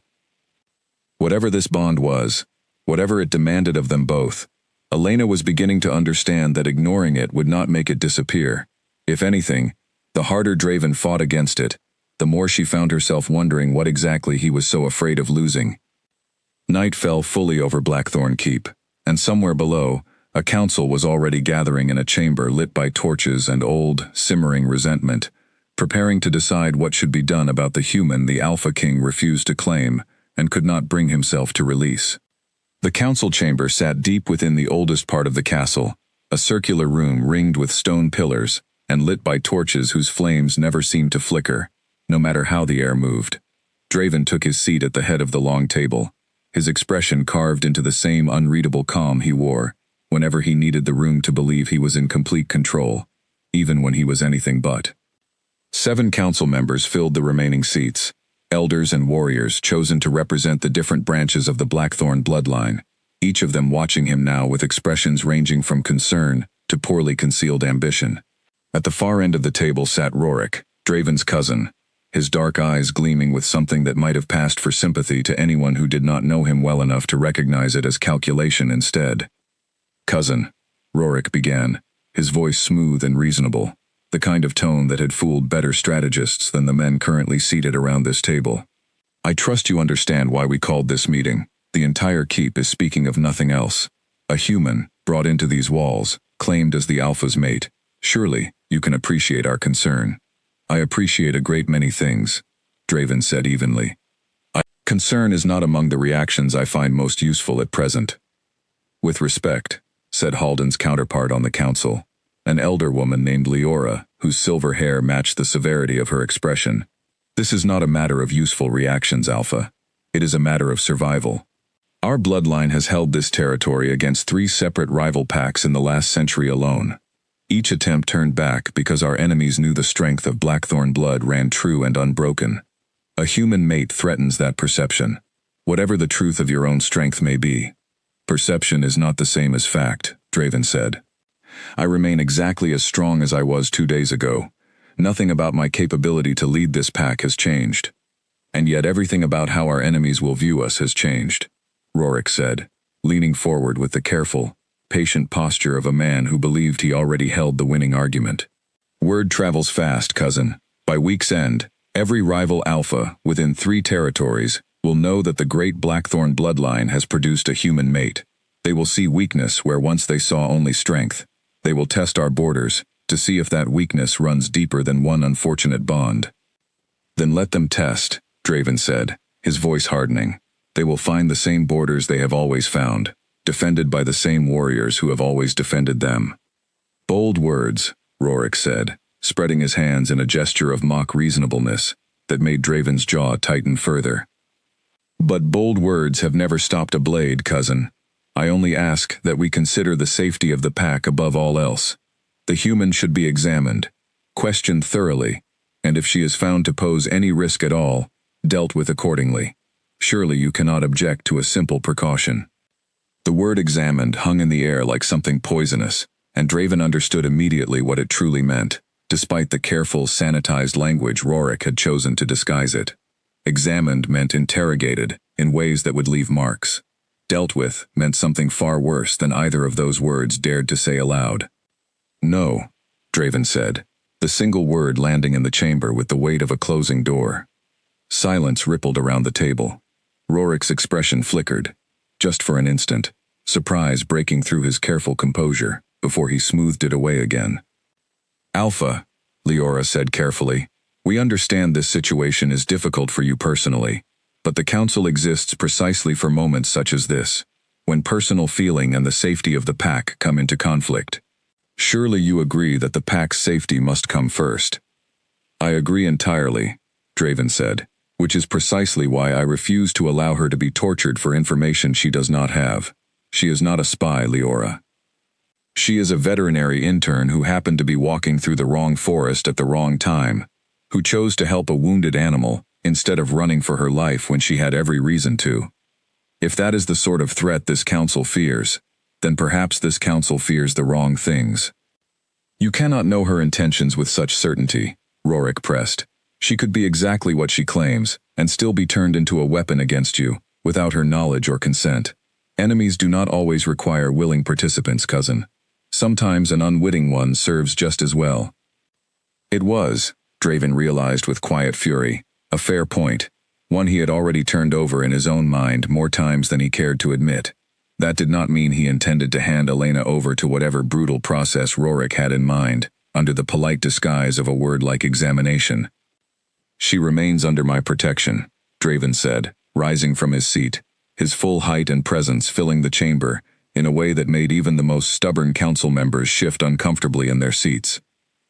Whatever this bond was, whatever it demanded of them both, Elena was beginning to understand that ignoring it would not make it disappear. If anything, the harder Draven fought against it, the more she found herself wondering what exactly he was so afraid of losing. Night fell fully over Blackthorn Keep, and somewhere below, a council was already gathering in a chamber lit by torches and old, simmering resentment, preparing to decide what should be done about the human the Alpha King refused to claim and could not bring himself to release. The council chamber sat deep within the oldest part of the castle, a circular room ringed with stone pillars and lit by torches whose flames never seemed to flicker, no matter how the air moved. Draven took his seat at the head of the long table, his expression carved into the same unreadable calm he wore whenever he needed the room to believe he was in complete control, even when he was anything but. 7 council members filled the remaining seats, elders and warriors chosen to represent the different branches of the Blackthorn bloodline, each of them watching him now with expressions ranging from concern to poorly concealed ambition. At the far end of the table sat Rorik, Draven's cousin, his dark eyes gleaming with something that might have passed for sympathy to anyone who did not know him well enough to recognize it as calculation instead. "Cousin," Rorik began, his voice smooth and reasonable, the kind of tone that had fooled better strategists than the men currently seated around this table. "I trust you understand why we called this meeting. The entire keep is speaking of nothing else. A human, brought into these walls, claimed as the Alpha's mate. Surely, you can appreciate our concern." "I appreciate a great many things," Draven said evenly. "Concern is not among the reactions I find most useful at present." "With respect," said Halden's counterpart on the council, an elder woman named Leora, whose silver hair matched the severity of her expression. "This is not a matter of useful reactions, Alpha. It is a matter of survival. Our bloodline has held this territory against 3 separate rival packs in the last century alone. Each attempt turned back because our enemies knew the strength of Blackthorn blood ran true and unbroken. A human mate threatens that perception, whatever the truth of your own strength may be. Perception is not the same as fact," Draven said. "I remain exactly as strong as I was 2 days ago. Nothing about my capability to lead this pack has changed. And yet everything about how our enemies will view us has changed," Rorik said, leaning forward with the careful, patient posture of a man who believed he already held the winning argument. "Word travels fast, cousin. By week's end, every rival Alpha within 3 territories will know that the great Blackthorn bloodline has produced a human mate. They will see weakness where once they saw only strength. They will test our borders to see if that weakness runs deeper than one unfortunate bond." "Then let them test," Draven said, his voice hardening. "They will find the same borders they have always found, defended by the same warriors who have always defended them." "Bold words," Rorik said, spreading his hands in a gesture of mock reasonableness that made Draven's jaw tighten further. But bold words have never stopped a blade, cousin. I only ask that we consider the safety of the pack above all else. The human should be examined, questioned thoroughly, and if she is found to pose any risk at all, dealt with accordingly. Surely you cannot object to a simple precaution. The word examined hung in the air like something poisonous, and Draven understood immediately what it truly meant, despite the careful, sanitized language Rorik had chosen to disguise it. Examined meant interrogated, in ways that would leave marks. Dealt with meant something far worse than either of those words dared to say aloud. No, Draven said, the single word landing in the chamber with the weight of a closing door. Silence rippled around the table. Rorik's expression flickered, just for an instant, surprise breaking through his careful composure, before he smoothed it away again. Alpha, Leora said carefully, we understand this situation is difficult for you personally, but the Council exists precisely for moments such as this, when personal feeling and the safety of the pack come into conflict. Surely you agree that the pack's safety must come first. I agree entirely, Draven said, which is precisely why I refuse to allow her to be tortured for information she does not have. She is not a spy, Leora. She is a veterinary intern who happened to be walking through the wrong forest at the wrong time, who chose to help a wounded animal instead of running for her life when she had every reason to. If that is the sort of threat this council fears, then perhaps this council fears the wrong things. You cannot know her intentions with such certainty, Rorik pressed. She could be exactly what she claims, and still be turned into a weapon against you, without her knowledge or consent. Enemies do not always require willing participants, cousin. Sometimes an unwitting one serves just as well. It was, Draven realized with quiet fury, a fair point, one he had already turned over in his own mind more times than he cared to admit. That did not mean he intended to hand Elena over to whatever brutal process Rorik had in mind, under the polite disguise of a word like examination. She remains under my protection, Draven said, rising from his seat, his full height and presence filling the chamber in a way that made even the most stubborn council members shift uncomfortably in their seats.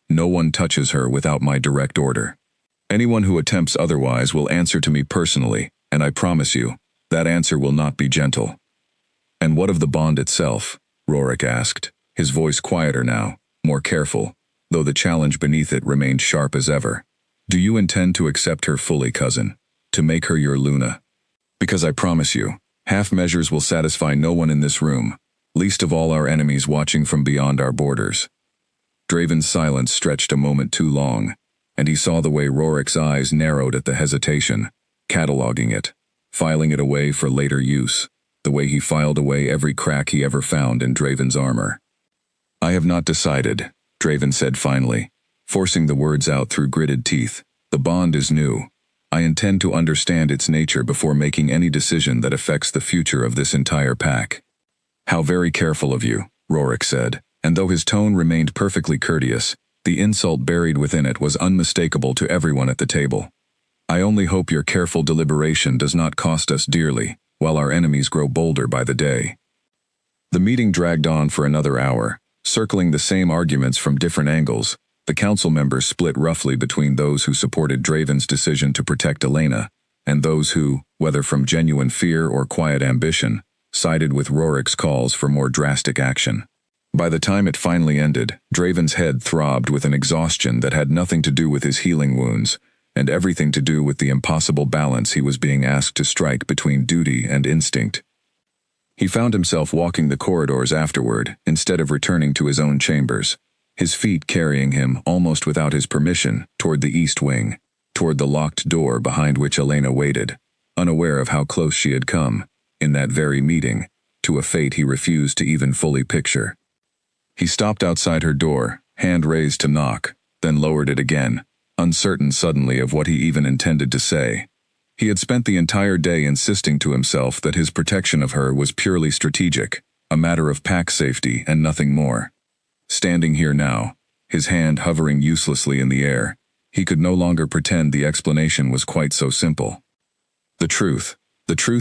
No one touches her without my direct order. Anyone who attempts otherwise will answer to me personally, and I promise you, that answer will not be gentle. And what of the bond itself? Rorik asked, his voice quieter now, more careful, though the challenge beneath it remained sharp as ever. Do you intend to accept her fully, cousin? To make her your Luna? Because I promise you, half measures will satisfy no one in this room, least of all our enemies watching from beyond our borders. Draven's silence stretched a moment too long, and he saw the way Rorik's eyes narrowed at the hesitation, cataloging it, filing it away for later use, the way he filed away every crack he ever found in Draven's armor. I have not decided, Draven said finally, forcing the words out through gritted teeth. The bond is new. I intend to understand its nature before making any decision that affects the future of this entire pack. How very careful of you, Rorik said, and though his tone remained perfectly courteous, the insult buried within it was unmistakable to everyone at the table. I only hope your careful deliberation does not cost us dearly, while our enemies grow bolder by the day. The meeting dragged on for another hour, circling the same arguments from different angles. The council members split roughly between those who supported Draven's decision to protect Elena, and those who, whether from genuine fear or quiet ambition, sided with Rorik's calls for more drastic action. By the time it finally ended, Draven's head throbbed with an exhaustion that had nothing to do with his healing wounds, and everything to do with the impossible balance he was being asked to strike between duty and instinct. He found himself walking the corridors afterward, instead of returning to his own chambers, his feet carrying him, almost without his permission, toward the east wing, toward the locked door behind which Elena waited, unaware of how close she had come, in that very meeting, to a fate he refused to even fully picture. He stopped outside her door, hand raised to knock, then lowered it again, uncertain suddenly of what he even intended to say. He had spent the entire day insisting to himself that his protection of her was purely strategic, a matter of pack safety and nothing more. Standing here now, his hand hovering uselessly in the air, he could no longer pretend the explanation was quite so simple. The truth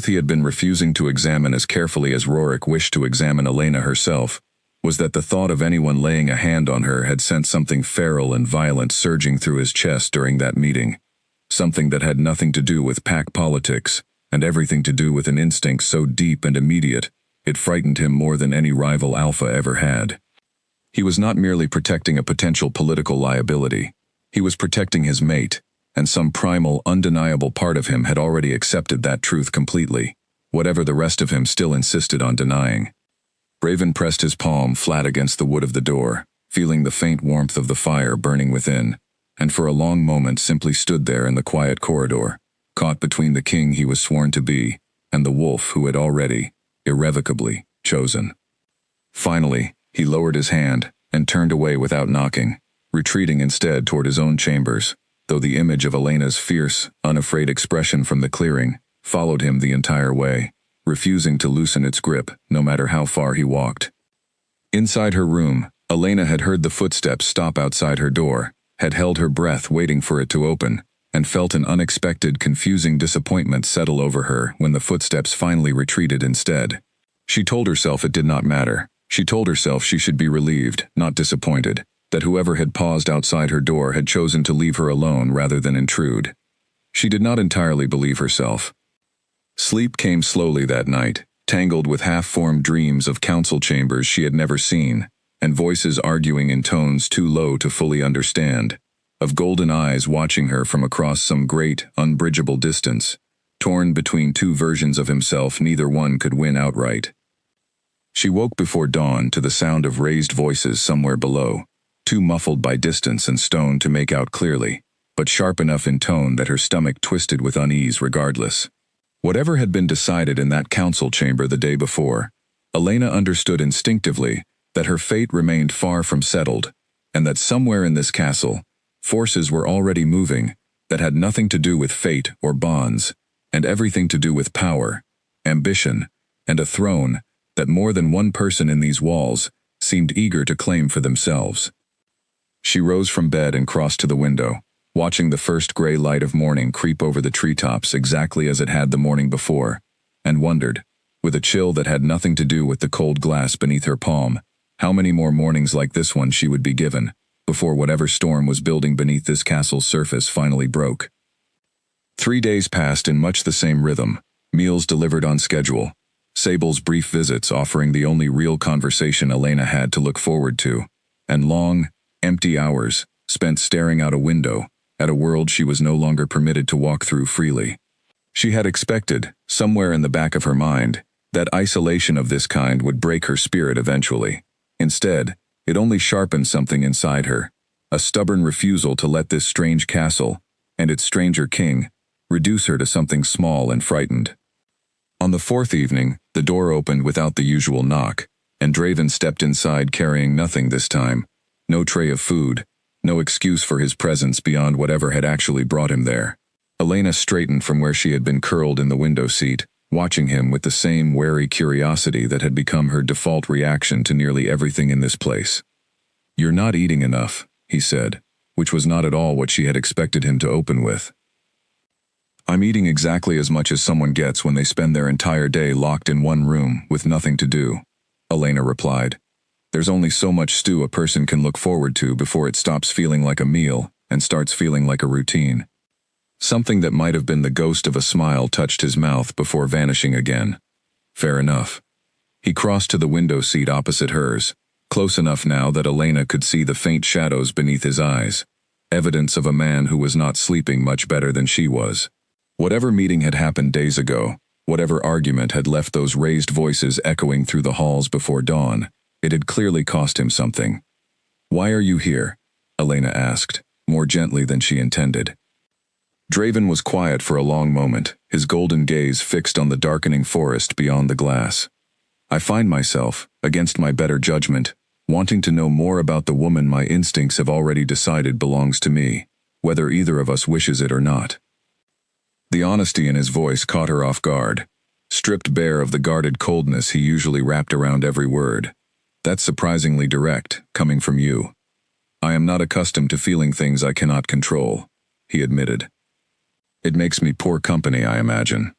he had been refusing to examine as carefully as Rorik wished to examine Elena herself, was that the thought of anyone laying a hand on her had sent something feral and violent surging through his chest during that meeting. Something that had nothing to do with pack politics, and everything to do with an instinct so deep and immediate, it frightened him more than any rival alpha ever had. He was not merely protecting a potential political liability. He was protecting his mate, and some primal, undeniable part of him had already accepted that truth completely, whatever the rest of him still insisted on denying. Raven pressed his palm flat against the wood of the door, feeling the faint warmth of the fire burning within, and for a long moment simply stood there in the quiet corridor, caught between the king he was sworn to be, and the wolf who had already, irrevocably, chosen. Finally, he lowered his hand, and turned away without knocking, retreating instead toward his own chambers, though the image of Elena's fierce, unafraid expression from the clearing followed him the entire way, refusing to loosen its grip no matter how far he walked. Inside her room, Elena had heard the footsteps stop outside her door, had held her breath waiting for it to open, and felt an unexpected, confusing disappointment settle over her when the footsteps finally retreated instead. She told herself it did not matter. She told herself she should be relieved, not disappointed, that whoever had paused outside her door had chosen to leave her alone rather than intrude. She did not entirely believe herself. Sleep came slowly that night, tangled with half-formed dreams of council chambers she had never seen, and voices arguing in tones too low to fully understand, of golden eyes watching her from across some great, unbridgeable distance, torn between two versions of himself neither one could win outright. She woke before dawn to the sound of raised voices somewhere below, too muffled by distance and stone to make out clearly, but sharp enough in tone that her stomach twisted with unease regardless. Whatever had been decided in that council chamber the day before, Elena understood instinctively that her fate remained far from settled, and that somewhere in this castle, forces were already moving that had nothing to do with fate or bonds, and everything to do with power, ambition, and a throne that more than one person in these walls seemed eager to claim for themselves. She rose from bed and crossed to the window, watching the first gray light of morning creep over the treetops exactly as it had the morning before, and wondered, with a chill that had nothing to do with the cold glass beneath her palm, how many more mornings like this one she would be given, before whatever storm was building beneath this castle's surface finally broke. 3 days passed in much the same rhythm, meals delivered on schedule, Sable's brief visits offering the only real conversation Elena had to look forward to, and long, empty hours spent staring out a window at a world she was no longer permitted to walk through freely. She had expected, somewhere in the back of her mind, that isolation of this kind would break her spirit eventually. Instead, it only sharpened something inside her, a stubborn refusal to let this strange castle, and its stranger king, reduce her to something small and frightened. On the fourth evening, the door opened without the usual knock, and Draven stepped inside carrying nothing this time, no tray of food, no excuse for his presence beyond whatever had actually brought him there. Elena straightened from where she had been curled in the window seat, watching him with the same wary curiosity that had become her default reaction to nearly everything in this place. "You're not eating enough," he said, which was not at all what she had expected him to open with. "I'm eating exactly as much as someone gets when they spend their entire day locked in one room with nothing to do," Elena replied. "There's only so much stew a person can look forward to before it stops feeling like a meal and starts feeling like a routine." Something that might have been the ghost of a smile touched his mouth before vanishing again. Fair enough. He crossed to the window seat opposite hers, close enough now that Elena could see the faint shadows beneath his eyes, evidence of a man who was not sleeping much better than she was. Whatever meeting had happened days ago, whatever argument had left those raised voices echoing through the halls before dawn, it had clearly cost him something. "Why are you here?" Elena asked, more gently than she intended. Draven was quiet for a long moment, his golden gaze fixed on the darkening forest beyond the glass. "I find myself, against my better judgment, wanting to know more about the woman my instincts have already decided belongs to me, whether either of us wishes it or not." The honesty in his voice caught her off guard, stripped bare of the guarded coldness he usually wrapped around every word. "That's surprisingly direct, coming from you." "I am not accustomed to feeling things I cannot control," he admitted. "It makes me poor company, I imagine."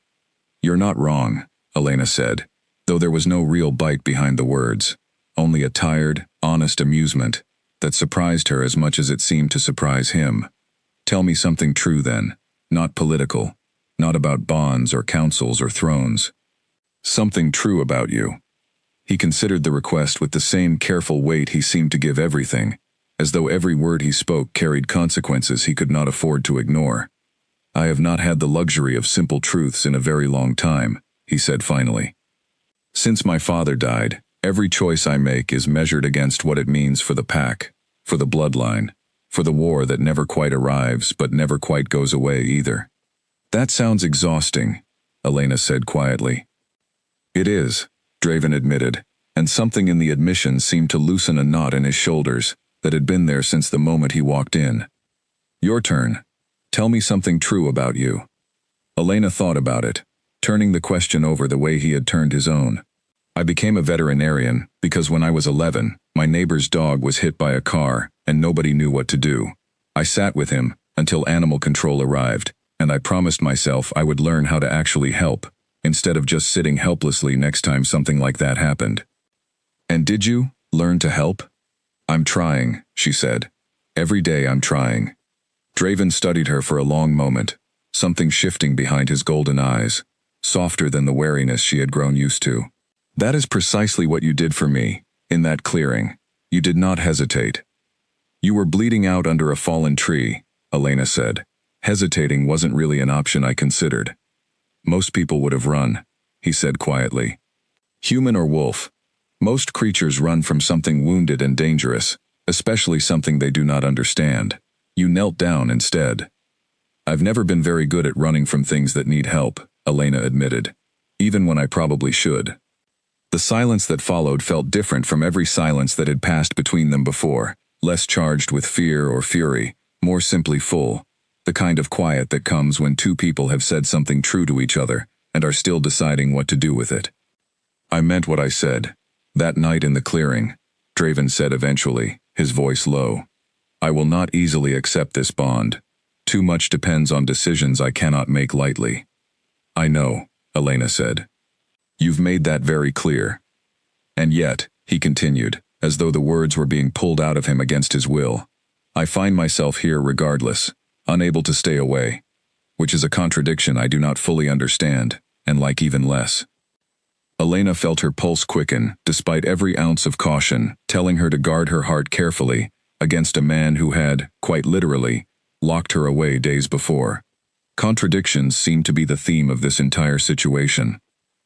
"You're not wrong," Elena said, though there was no real bite behind the words. only a tired, honest amusement that surprised her as much as it seemed to surprise him. Tell me something true then, not political, not about bonds or councils or thrones. Something true about you. He considered the request with the same careful weight he seemed to give everything, as though every word he spoke carried consequences he could not afford to ignore. I have not had the luxury of simple truths in a very long time, he said finally. Since my father died, every choice I make is measured against what it means for the pack, for the bloodline, for the war that never quite arrives but never quite goes away either. That sounds exhausting, Elena said quietly. It is, Draven admitted, and something in the admission seemed to loosen a knot in his shoulders that had been there since the moment he walked in. Your turn. Tell me something true about you. Elena thought about it, turning the question over the way he had turned his own. I became a veterinarian because when I was 11, my neighbor's dog was hit by a car and nobody knew what to do. I sat with him until animal control arrived, and I promised myself I would learn how to actually help, instead of just sitting helplessly next time something like that happened. And did you learn to help? I'm trying, she said. Every day I'm trying. Draven studied her for a long moment, something shifting behind his golden eyes, softer than the wariness she had grown used to. That is precisely what you did for me, in that clearing. You did not hesitate. You were bleeding out under a fallen tree, Elena said. Hesitating wasn't really an option I considered. Most people would have run, he said quietly. Human or wolf, most creatures run from something wounded and dangerous, especially something they do not understand. You knelt down instead. I've never been very good at running from things that need help, Elena admitted, even when I probably should. The silence that followed felt different from every silence that had passed between them before, less charged with fear or fury, more simply full, the kind of quiet that comes when two people have said something true to each other and are still deciding what to do with it. I meant what I said. That night in the clearing, Draven said eventually, his voice low. I will not easily accept this bond. Too much depends on decisions I cannot make lightly. I know, Elena said. You've made that very clear. And yet, he continued, as though the words were being pulled out of him against his will, I find myself here regardless, unable to stay away, which is a contradiction I do not fully understand, and like even less. Elena felt her pulse quicken, despite every ounce of caution, telling her to guard her heart carefully against a man who had, quite literally, locked her away days before. Contradictions seem to be the theme of this entire situation.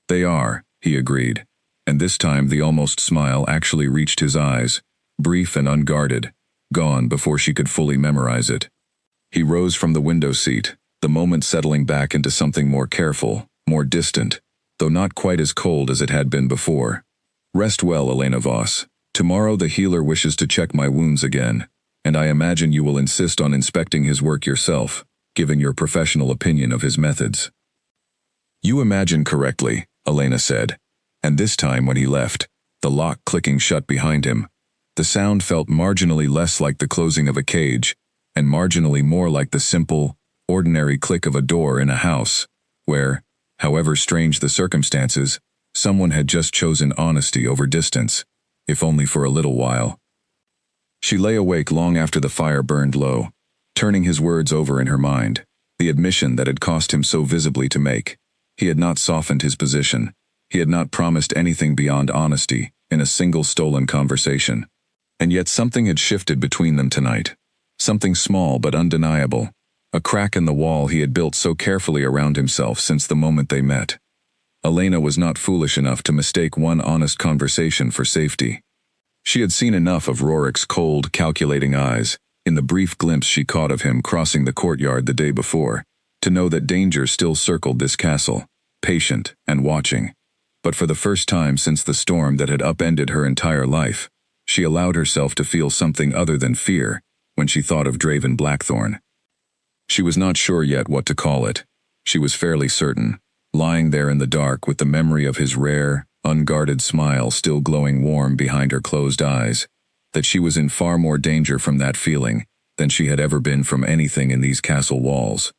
They are, he agreed, and this time the almost smile actually reached his eyes, brief and unguarded, gone before she could fully memorize it. He rose from the window seat, the moment settling back into something more careful, more distant, though not quite as cold as it had been before. Rest well, Elena Voss. Tomorrow the healer wishes to check my wounds again, and I imagine you will insist on inspecting his work yourself, giving your professional opinion of his methods. You imagine correctly, Elena said, and this time when he left, the lock clicking shut behind him, the sound felt marginally less like the closing of a cage, and marginally more like the simple, ordinary click of a door in a house, where, however strange the circumstances, someone had just chosen honesty over distance, if only for a little while. She lay awake long after the fire burned low, turning his words over in her mind, the admission that had cost him so visibly to make. He had not softened his position. He had not promised anything beyond honesty in a single stolen conversation. And yet something had shifted between them tonight. Something small but undeniable. A crack in the wall he had built so carefully around himself since the moment they met. Elena was not foolish enough to mistake one honest conversation for safety. She had seen enough of Rorik's cold, calculating eyes, in the brief glimpse she caught of him crossing the courtyard the day before, to know that danger still circled this castle, patient and watching. But for the first time since the storm that had upended her entire life, she allowed herself to feel something other than fear when she thought of Draven Blackthorn. She was not sure yet what to call it. She was fairly certain, lying there in the dark with the memory of his rare, unguarded smile still glowing warm behind her closed eyes, that she was in far more danger from that feeling than she had ever been from anything in these castle walls.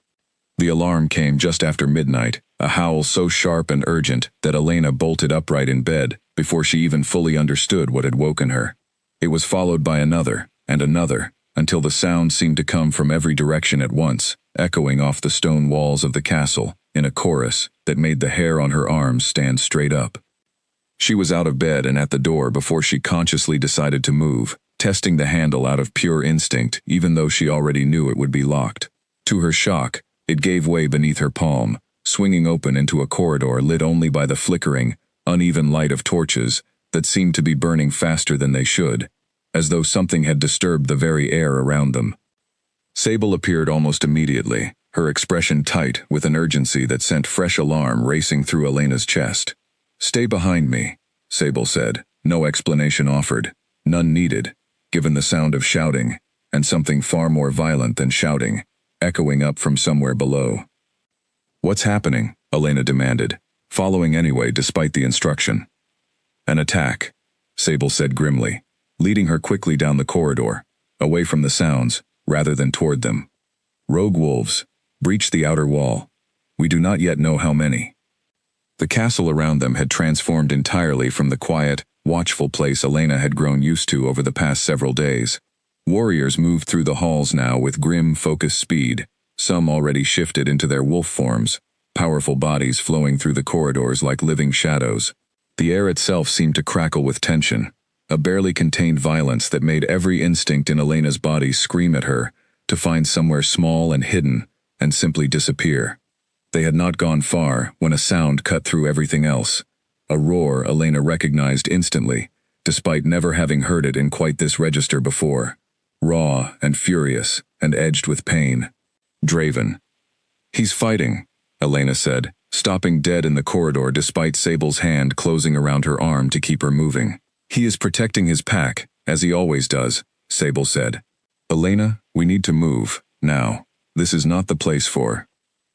The alarm came just after midnight, a howl so sharp and urgent that Elena bolted upright in bed before she even fully understood what had woken her. It was followed by another, and another, until the sound seemed to come from every direction at once, echoing off the stone walls of the castle, in a chorus that made the hair on her arms stand straight up. She was out of bed and at the door before she consciously decided to move, testing the handle out of pure instinct, even though she already knew it would be locked. To her shock, it gave way beneath her palm, swinging open into a corridor lit only by the flickering, uneven light of torches that seemed to be burning faster than they should, as though something had disturbed the very air around them. Sable appeared almost immediately, her expression tight with an urgency that sent fresh alarm racing through Elena's chest. "Stay behind me," Sable said, no explanation offered, none needed, given the sound of shouting, and something far more violent than shouting, echoing up from somewhere below. "What's happening?" Elena demanded, following anyway despite the instruction. "An attack," Sable said grimly, leading her quickly down the corridor, away from the sounds, rather than toward them. "Rogue wolves breached the outer wall. We do not yet know how many." The castle around them had transformed entirely from the quiet, watchful place Elena had grown used to over the past several days. Warriors moved through the halls now with grim, focused speed, some already shifted into their wolf forms, powerful bodies flowing through the corridors like living shadows. The air itself seemed to crackle with tension, a barely contained violence that made every instinct in Elena's body scream at her to find somewhere small and hidden and simply disappear. They had not gone far when a sound cut through everything else, a roar Elena recognized instantly, despite never having heard it in quite this register before. Raw and furious and edged with pain. Draven. "He's fighting," Elena said, stopping dead in the corridor despite Sable's hand closing around her arm to keep her moving. "He is protecting his pack, as he always does," Sable said. "Elena, we need to move, now. This is not the place for—"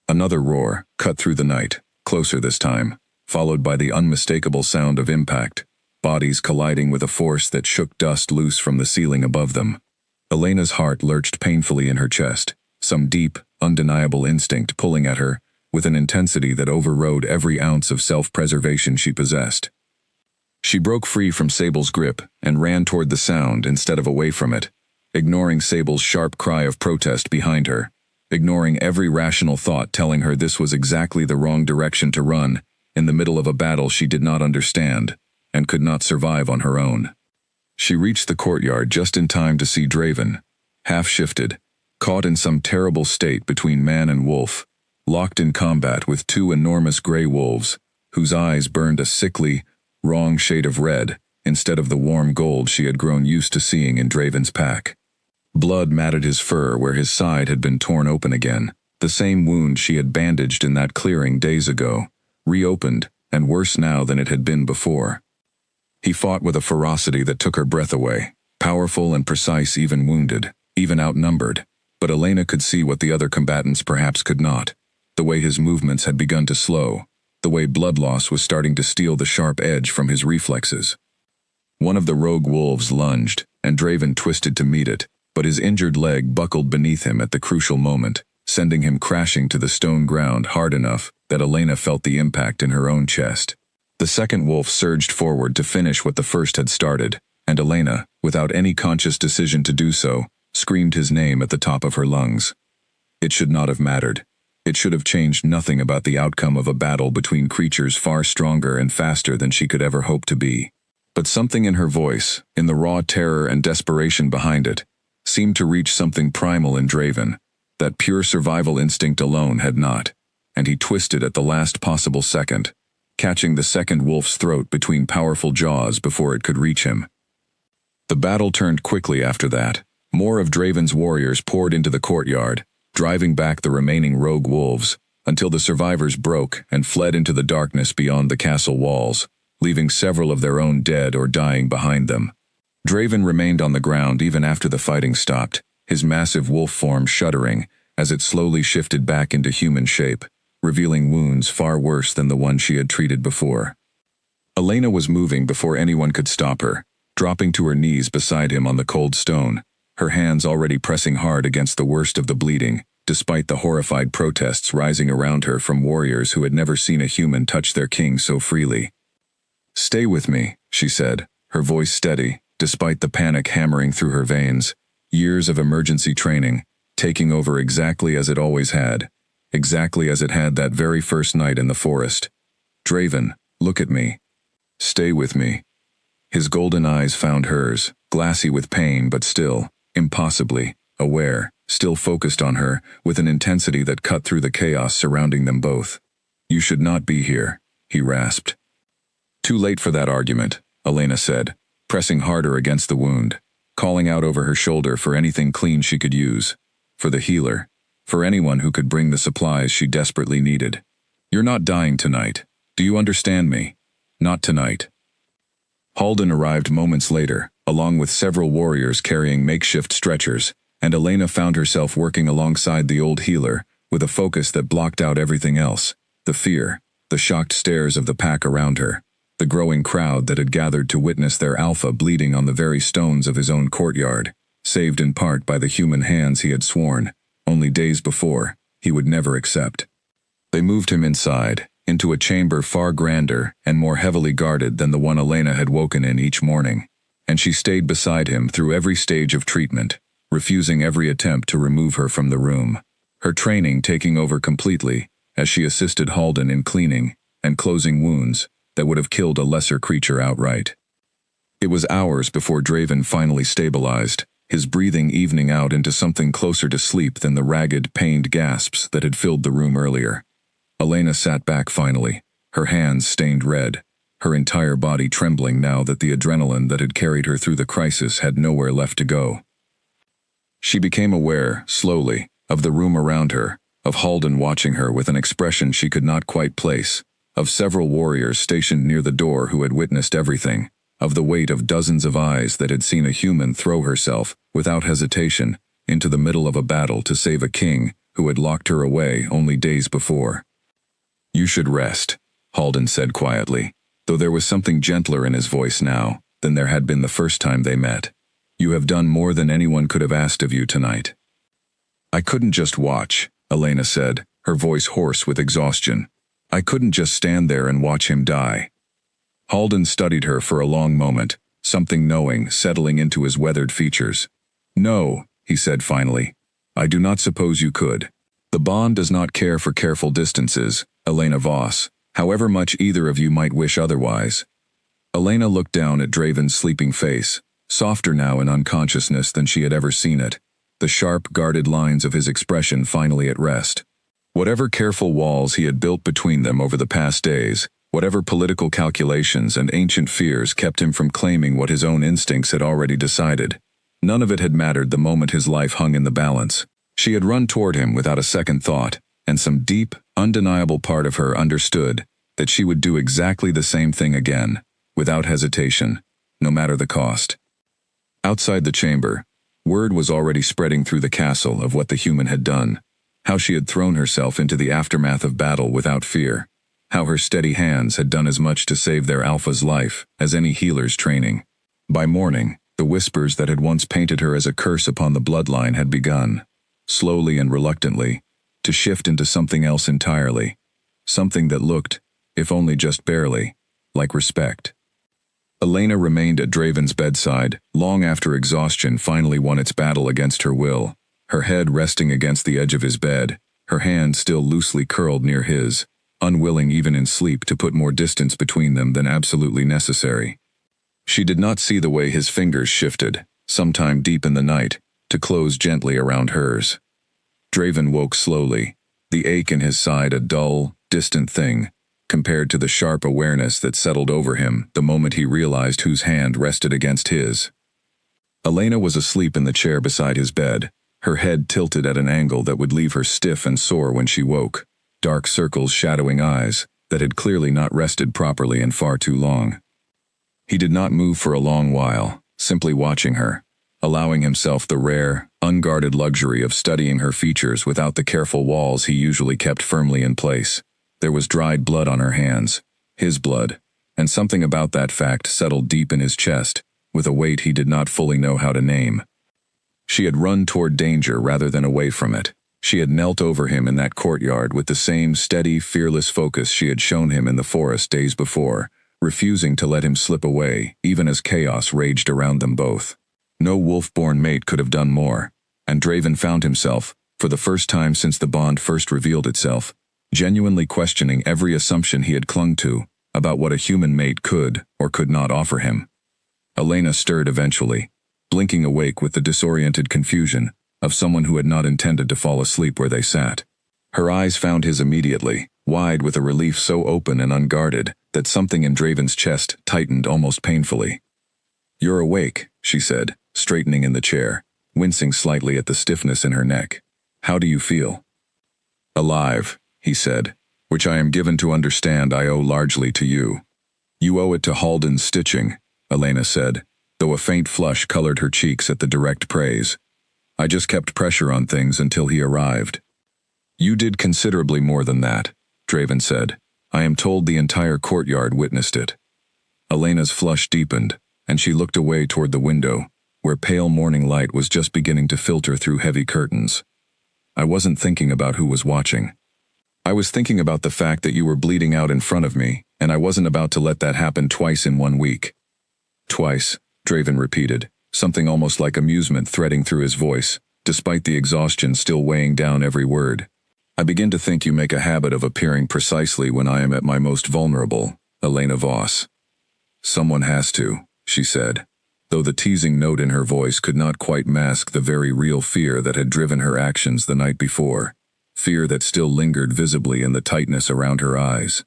Another roar cut through the night, closer this time, followed by the unmistakable sound of impact, bodies colliding with a force that shook dust loose from the ceiling above them. Elena's heart lurched painfully in her chest, some deep, undeniable instinct pulling at her with an intensity that overrode every ounce of self-preservation she possessed. She broke free from Sable's grip and ran toward the sound instead of away from it, ignoring Sable's sharp cry of protest behind her, ignoring every rational thought telling her this was exactly the wrong direction to run in the middle of a battle she did not understand and could not survive on her own. She reached the courtyard just in time to see Draven, half-shifted, caught in some terrible state between man and wolf, locked in combat with two enormous gray wolves, whose eyes burned a sickly, wrong shade of red instead of the warm gold she had grown used to seeing in Draven's pack. Blood matted his fur where his side had been torn open again, the same wound she had bandaged in that clearing days ago, reopened and worse now than it had been before. He fought with a ferocity that took her breath away, powerful and precise even wounded, even outnumbered, but Elena could see what the other combatants perhaps could not, the way his movements had begun to slow, the way blood loss was starting to steal the sharp edge from his reflexes. One of the rogue wolves lunged, and Draven twisted to meet it, but his injured leg buckled beneath him at the crucial moment, sending him crashing to the stone ground hard enough that Elena felt the impact in her own chest. The second wolf surged forward to finish what the first had started, and Elena, without any conscious decision to do so, screamed his name at the top of her lungs. It should not have mattered. It should have changed nothing about the outcome of a battle between creatures far stronger and faster than she could ever hope to be. But something in her voice, in the raw terror and desperation behind it, seemed to reach something primal in Draven, that pure survival instinct alone had not, and he twisted at the last possible second, catching the second wolf's throat between powerful jaws before it could reach him. The battle turned quickly after that. More of Draven's warriors poured into the courtyard, driving back the remaining rogue wolves, until the survivors broke and fled into the darkness beyond the castle walls, leaving several of their own dead or dying behind them. Draven remained on the ground even after the fighting stopped, his massive wolf form shuddering as it slowly shifted back into human shape, revealing wounds far worse than the one she had treated before. Elena was moving before anyone could stop her, dropping to her knees beside him on the cold stone, her hands already pressing hard against the worst of the bleeding, despite the horrified protests rising around her from warriors who had never seen a human touch their king so freely. Stay with me, she said, her voice steady, despite the panic hammering through her veins. Years of emergency training, taking over exactly as it always had. Exactly as it had that very first night in the forest. Draven, look at me. Stay with me. His golden eyes found hers, glassy with pain but still, impossibly, aware, still focused on her, with an intensity that cut through the chaos surrounding them both. You should not be here, he rasped. Too late for that argument, Elena said, pressing harder against the wound, calling out over her shoulder for anything clean she could use. For the healer. For anyone who could bring the supplies she desperately needed. You're not dying tonight. Do you understand me? Not tonight. Halden arrived moments later, along with several warriors carrying makeshift stretchers, and Elena found herself working alongside the old healer, with a focus that blocked out everything else. The fear, the shocked stares of the pack around her, the growing crowd that had gathered to witness their alpha bleeding on the very stones of his own courtyard, saved in part by the human hands he had sworn, only days before, he would never accept. They moved him inside, into a chamber far grander and more heavily guarded than the one Elena had woken in each morning, and she stayed beside him through every stage of treatment, refusing every attempt to remove her from the room, her training taking over completely as she assisted Halden in cleaning and closing wounds that would have killed a lesser creature outright. It was hours before Draven finally stabilized, his breathing evening out into something closer to sleep than the ragged, pained gasps that had filled the room earlier. Elena sat back finally, her hands stained red, her entire body trembling now that the adrenaline that had carried her through the crisis had nowhere left to go. She became aware, slowly, of the room around her, of Halden watching her with an expression she could not quite place, of several warriors stationed near the door who had witnessed everything, of the weight of dozens of eyes that had seen a human throw herself, without hesitation, into the middle of a battle to save a king who had locked her away only days before. You should rest, Halden said quietly, though there was something gentler in his voice now than there had been the first time they met. You have done more than anyone could have asked of you tonight. I couldn't just watch, Elena said, her voice hoarse with exhaustion. I couldn't just stand there and watch him die. Halden studied her for a long moment, something knowing settling into his weathered features. No, he said finally. I do not suppose you could. The bond does not care for careful distances, Elena Voss, however much either of you might wish otherwise. Elena looked down at Draven's sleeping face, softer now in unconsciousness than she had ever seen it, the sharp, guarded lines of his expression finally at rest. Whatever careful walls he had built between them over the past days, whatever political calculations and ancient fears kept him from claiming what his own instincts had already decided, none of it had mattered the moment his life hung in the balance. She had run toward him without a second thought, and some deep, undeniable part of her understood that she would do exactly the same thing again, without hesitation, no matter the cost. Outside the chamber, word was already spreading through the castle of what the human had done, how she had thrown herself into the aftermath of battle without fear, how her steady hands had done as much to save their alpha's life as any healer's training. By morning, the whispers that had once painted her as a curse upon the bloodline had begun, slowly and reluctantly, to shift into something else entirely, something that looked, if only just barely, like respect. Elena remained at Draven's bedside long after exhaustion finally won its battle against her will, her head resting against the edge of his bed, her hand still loosely curled near his, unwilling even in sleep to put more distance between them than absolutely necessary. She did not see the way his fingers shifted, sometime deep in the night, to close gently around hers. Draven woke slowly, the ache in his side a dull, distant thing, compared to the sharp awareness that settled over him the moment he realized whose hand rested against his. Elena was asleep in the chair beside his bed, her head tilted at an angle that would leave her stiff and sore when she woke, dark circles shadowing eyes that had clearly not rested properly in far too long. He did not move for a long while, simply watching her, allowing himself the rare, unguarded luxury of studying her features without the careful walls he usually kept firmly in place. There was dried blood on her hands, his blood, and something about that fact settled deep in his chest, with a weight he did not fully know how to name. She had run toward danger rather than away from it. She had knelt over him in that courtyard with the same steady, fearless focus she had shown him in the forest days before, refusing to let him slip away, even as chaos raged around them both. No wolf-born mate could have done more, and Draven found himself, for the first time since the bond first revealed itself, genuinely questioning every assumption he had clung to about what a human mate could or could not offer him. Elena stirred eventually, blinking awake with the disoriented confusion of someone who had not intended to fall asleep where they sat. Her eyes found his immediately, wide with a relief so open and unguarded that something in Draven's chest tightened almost painfully. "You're awake," she said, straightening in the chair, wincing slightly at the stiffness in her neck. "How do you feel?" "Alive," he said, "which I am given to understand I owe largely to you." "You owe it to Halden's stitching," Elena said, though a faint flush colored her cheeks at the direct praise. "I just kept pressure on things until he arrived." "You did considerably more than that," Draven said. "I am told the entire courtyard witnessed it." Elena's flush deepened, and she looked away toward the window, where pale morning light was just beginning to filter through heavy curtains. "I wasn't thinking about who was watching. I was thinking about the fact that you were bleeding out in front of me, and I wasn't about to let that happen twice in 1 week." "Twice," Draven repeated, something almost like amusement threading through his voice, despite the exhaustion still weighing down every word. "I begin to think you make a habit of appearing precisely when I am at my most vulnerable, Elena Voss." "Someone has to," she said, though the teasing note in her voice could not quite mask the very real fear that had driven her actions the night before, fear that still lingered visibly in the tightness around her eyes.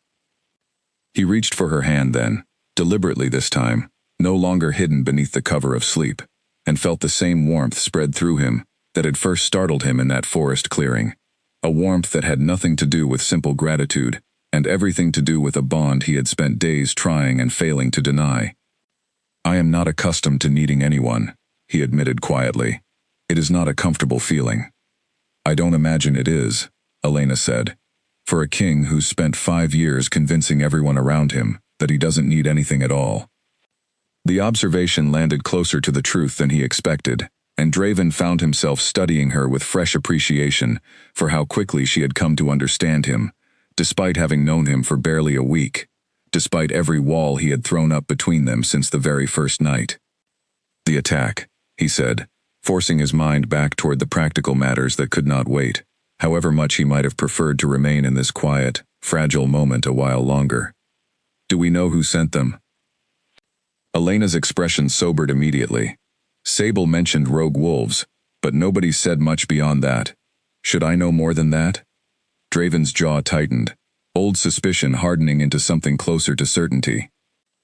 He reached for her hand then, deliberately this time, no longer hidden beneath the cover of sleep, and felt the same warmth spread through him that had first startled him in that forest clearing, a warmth that had nothing to do with simple gratitude, and everything to do with a bond he had spent days trying and failing to deny. "I am not accustomed to needing anyone," he admitted quietly. "It is not a comfortable feeling." "I don't imagine it is," Elena said, "for a king who's spent 5 years convincing everyone around him that he doesn't need anything at all." The observation landed closer to the truth than he expected, and Draven found himself studying her with fresh appreciation for how quickly she had come to understand him, despite having known him for barely a week, despite every wall he had thrown up between them since the very first night. "The attack," he said, forcing his mind back toward the practical matters that could not wait, however much he might have preferred to remain in this quiet, fragile moment a while longer. "Do we know who sent them?" Elena's expression sobered immediately. "Sable mentioned rogue wolves, but nobody said much beyond that. Should I know more than that?" Draven's jaw tightened, old suspicion hardening into something closer to certainty.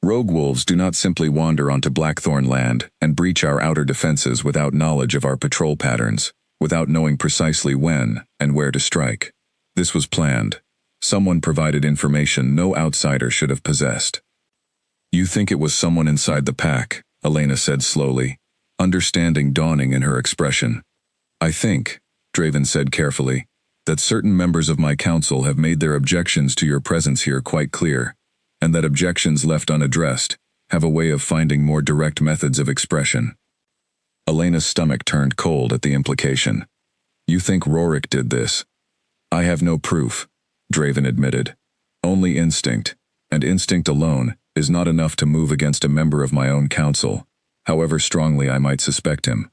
"Rogue wolves do not simply wander onto Blackthorn land and breach our outer defenses without knowledge of our patrol patterns, without knowing precisely when and where to strike. This was planned. Someone provided information no outsider should have possessed." "You think it was someone inside the pack," Elena said slowly, understanding dawning in her expression. "I think," Draven said carefully, "that certain members of my council have made their objections to your presence here quite clear, and that objections left unaddressed have a way of finding more direct methods of expression." Elena's stomach turned cold at the implication. "You think Rorik did this?" "I have no proof," Draven admitted. "Only instinct, and instinct alone is not enough to move against a member of my own council, however strongly I might suspect him.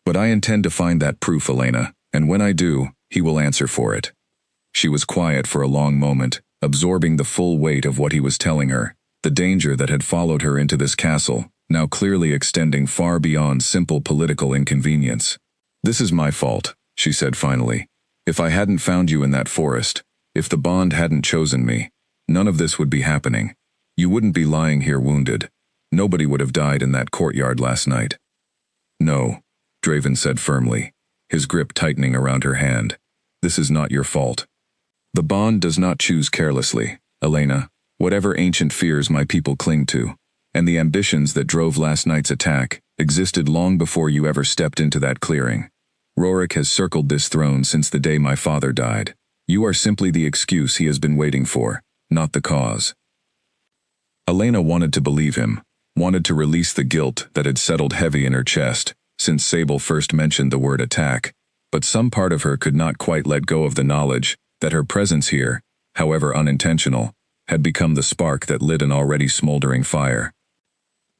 But I intend to find that proof, Elena, and when I do, he will answer for it." She was quiet for a long moment, absorbing the full weight of what he was telling her, the danger that had followed her into this castle, now clearly extending far beyond simple political inconvenience. "This is my fault," she said finally. "If I hadn't found you in that forest, if the bond hadn't chosen me, none of this would be happening. You wouldn't be lying here wounded. Nobody would have died in that courtyard last night." "No," Draven said firmly, his grip tightening around her hand. "This is not your fault. The bond does not choose carelessly, Elena, whatever ancient fears my people cling to, and the ambitions that drove last night's attack, existed long before you ever stepped into that clearing. Rorik has circled this throne since the day my father died. You are simply the excuse he has been waiting for, not the cause." Elena wanted to believe him, wanted to release the guilt that had settled heavy in her chest since Sable first mentioned the word attack, but some part of her could not quite let go of the knowledge that her presence here, however unintentional, had become the spark that lit an already smoldering fire.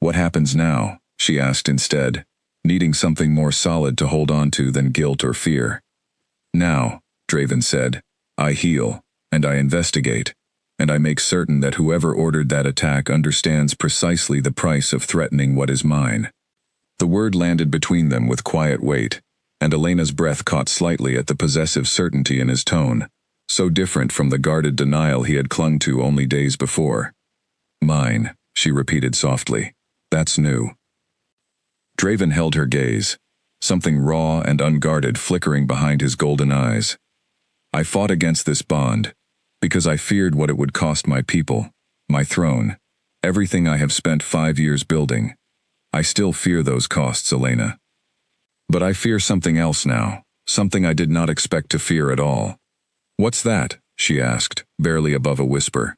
"What happens now?" she asked instead, needing something more solid to hold on to than guilt or fear. "Now," Draven said, "I heal, and I investigate, and I make certain that whoever ordered that attack understands precisely the price of threatening what is mine." The word landed between them with quiet weight, and Elena's breath caught slightly at the possessive certainty in his tone, so different from the guarded denial he had clung to only days before. "Mine," she repeated softly. "That's new." Draven held her gaze, something raw and unguarded flickering behind his golden eyes. "I fought against this bond, because I feared what it would cost my people, my throne, everything I have spent 5 years building. I still fear those costs, Elena. But I fear something else now, something I did not expect to fear at all." "What's that?" she asked, barely above a whisper.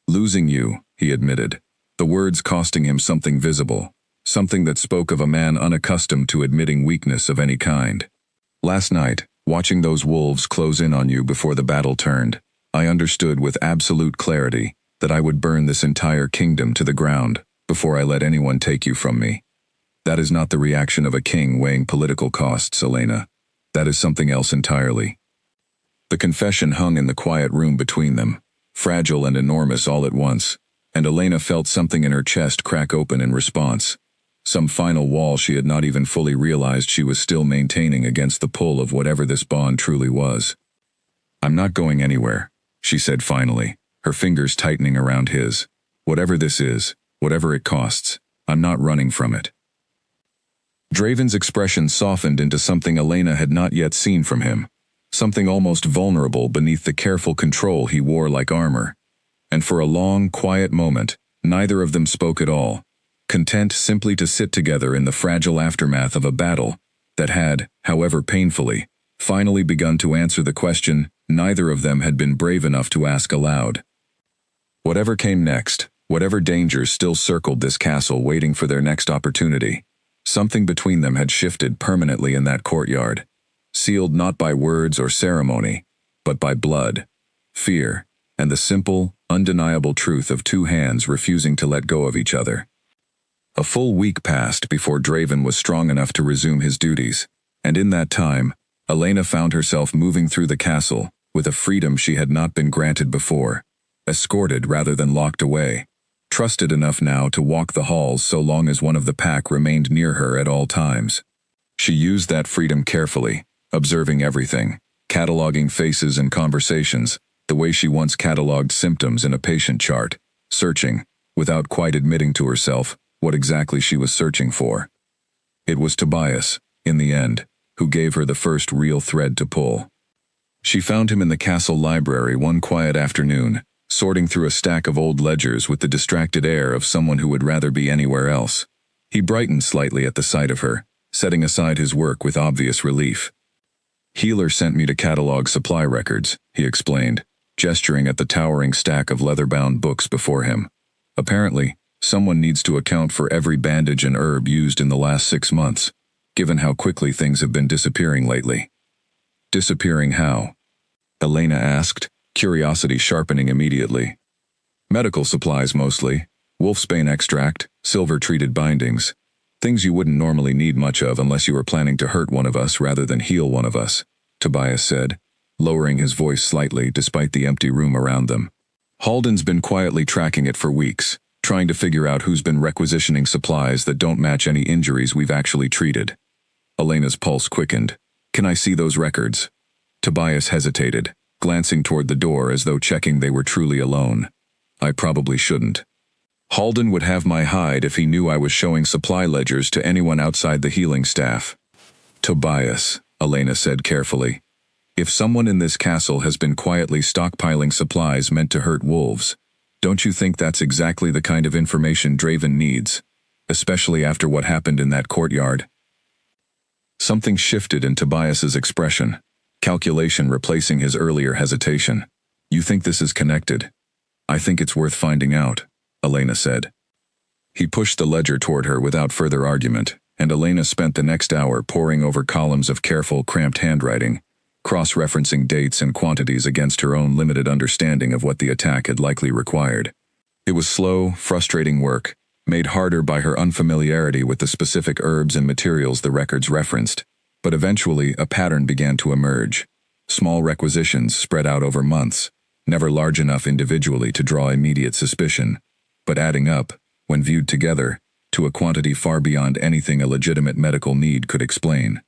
"Losing you," he admitted, the words costing him something visible, something that spoke of a man unaccustomed to admitting weakness of any kind. "Last night, watching those wolves close in on you before the battle turned, I understood with absolute clarity that I would burn this entire kingdom to the ground before I let anyone take you from me. That is not the reaction of a king weighing political costs, Elena. That is something else entirely." The confession hung in the quiet room between them, fragile and enormous all at once, and Elena felt something in her chest crack open in response. Some final wall she had not even fully realized she was still maintaining against the pull of whatever this bond truly was. "I'm not going anywhere," she said finally, her fingers tightening around his. "Whatever this is, whatever it costs, I'm not running from it." Draven's expression softened into something Elena had not yet seen from him, something almost vulnerable beneath the careful control he wore like armor. And for a long, quiet moment, neither of them spoke at all, content simply to sit together in the fragile aftermath of a battle that had, however painfully, finally begun to answer the question neither of them had been brave enough to ask aloud. Whatever came next, whatever dangers still circled this castle waiting for their next opportunity, something between them had shifted permanently in that courtyard, sealed not by words or ceremony, but by blood, fear, and the simple, undeniable truth of two hands refusing to let go of each other. A full week passed before Draven was strong enough to resume his duties, and in that time, Elena found herself moving through the castle with a freedom she had not been granted before, escorted rather than locked away, trusted enough now to walk the halls so long as one of the pack remained near her at all times. She used that freedom carefully, observing everything, cataloging faces and conversations, the way she once cataloged symptoms in a patient chart, searching, without quite admitting to herself, what exactly she was searching for. It was Tobias, in the end, who gave her the first real thread to pull. She found him in the castle library one quiet afternoon, sorting through a stack of old ledgers with the distracted air of someone who would rather be anywhere else. He brightened slightly at the sight of her, setting aside his work with obvious relief. "Healer sent me to catalog supply records," he explained, gesturing at the towering stack of leather-bound books before him. "Apparently, someone needs to account for every bandage and herb used in the last 6 months, given how quickly things have been disappearing lately." "Disappearing how?" Elena asked, curiosity sharpening immediately. "Medical supplies mostly, wolfsbane extract, silver-treated bindings. Things you wouldn't normally need much of unless you were planning to hurt one of us rather than heal one of us," Tobias said, lowering his voice slightly despite the empty room around them. "Halden's been quietly tracking it for weeks, trying to figure out who's been requisitioning supplies that don't match any injuries we've actually treated." Elena's pulse quickened. "Can I see those records?" Tobias hesitated, glancing toward the door as though checking they were truly alone. "I probably shouldn't. Halden would have my hide if he knew I was showing supply ledgers to anyone outside the healing staff." "Tobias," Elena said carefully, "if someone in this castle has been quietly stockpiling supplies meant to hurt wolves, don't you think that's exactly the kind of information Draven needs, especially after what happened in that courtyard?" Something shifted in Tobias's expression, calculation replacing his earlier hesitation. "You think this is connected? I think it's worth finding out," Elena said. He pushed the ledger toward her without further argument, and Elena spent the next hour poring over columns of careful, cramped handwriting, cross-referencing dates and quantities against her own limited understanding of what the attack had likely required. It was slow, frustrating work, made harder by her unfamiliarity with the specific herbs and materials the records referenced, but eventually a pattern began to emerge. Small requisitions spread out over months, never large enough individually to draw immediate suspicion, but adding up, when viewed together, to a quantity far beyond anything a legitimate medical need could explain.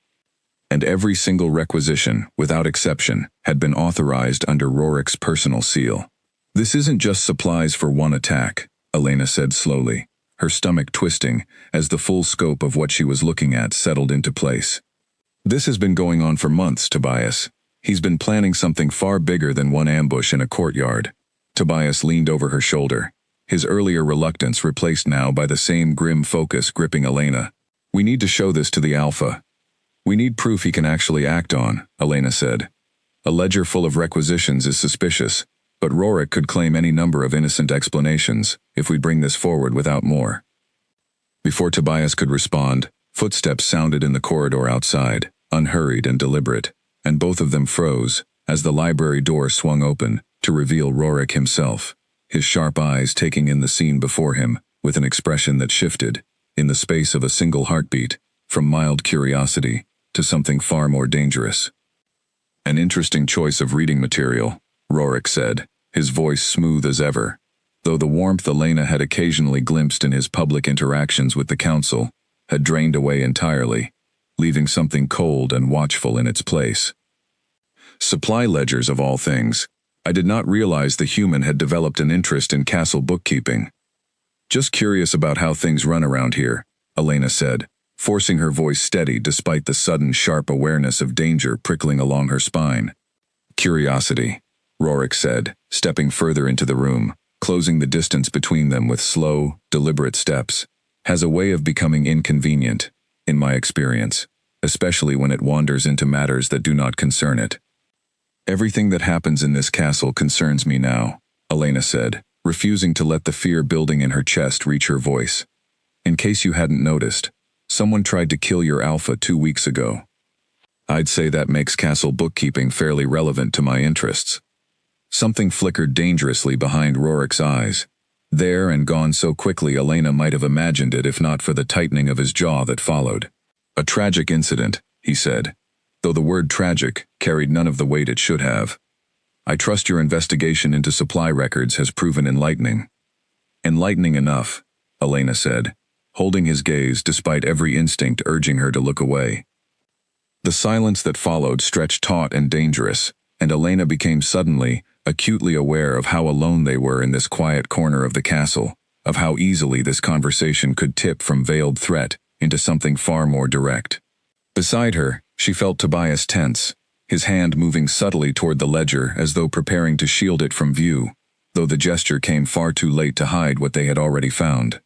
And every single requisition, without exception, had been authorized under Rorick's personal seal. "This isn't just supplies for one attack," Elena said slowly, her stomach twisting as the full scope of what she was looking at settled into place. "This has been going on for months, Tobias. He's been planning something far bigger than one ambush in a courtyard." Tobias leaned over her shoulder, his earlier reluctance replaced now by the same grim focus gripping Elena. "We need to show this to the Alpha. We need proof he can actually act on," Elena said. "A ledger full of requisitions is suspicious, but Rorick could claim any number of innocent explanations if we bring this forward without more." Before Tobias could respond, footsteps sounded in the corridor outside, unhurried and deliberate, and both of them froze as the library door swung open to reveal Rorick himself, his sharp eyes taking in the scene before him with an expression that shifted, in the space of a single heartbeat, from mild curiosity to something far more dangerous. "An interesting choice of reading material," Rorick said, his voice smooth as ever, though the warmth Elena had occasionally glimpsed in his public interactions with the council had drained away entirely, leaving something cold and watchful in its place. "Supply ledgers of all things. I did not realize the human had developed an interest in castle bookkeeping. Just curious about how things run around here," Elena said, forcing her voice steady despite the sudden sharp awareness of danger prickling along her spine. "Curiosity," Rorick said, stepping further into the room, closing the distance between them with slow, deliberate steps, "has a way of becoming inconvenient, in my experience, especially when it wanders into matters that do not concern it." "Everything that happens in this castle concerns me now," Elena said, refusing to let the fear building in her chest reach her voice. "In case you hadn't noticed, someone tried to kill your Alpha 2 weeks ago. I'd say that makes castle bookkeeping fairly relevant to my interests." Something flickered dangerously behind Rorick's eyes. There and gone so quickly Elena might have imagined it if not for the tightening of his jaw that followed. "A tragic incident," he said, though the word tragic carried none of the weight it should have. "I trust your investigation into supply records has proven enlightening." "Enlightening enough," Elena said, holding his gaze despite every instinct urging her to look away. The silence that followed stretched taut and dangerous, and Elena became suddenly, acutely aware of how alone they were in this quiet corner of the castle, of how easily this conversation could tip from veiled threat into something far more direct. Beside her, she felt Tobias tense, his hand moving subtly toward the ledger as though preparing to shield it from view, though the gesture came far too late to hide what they had already found.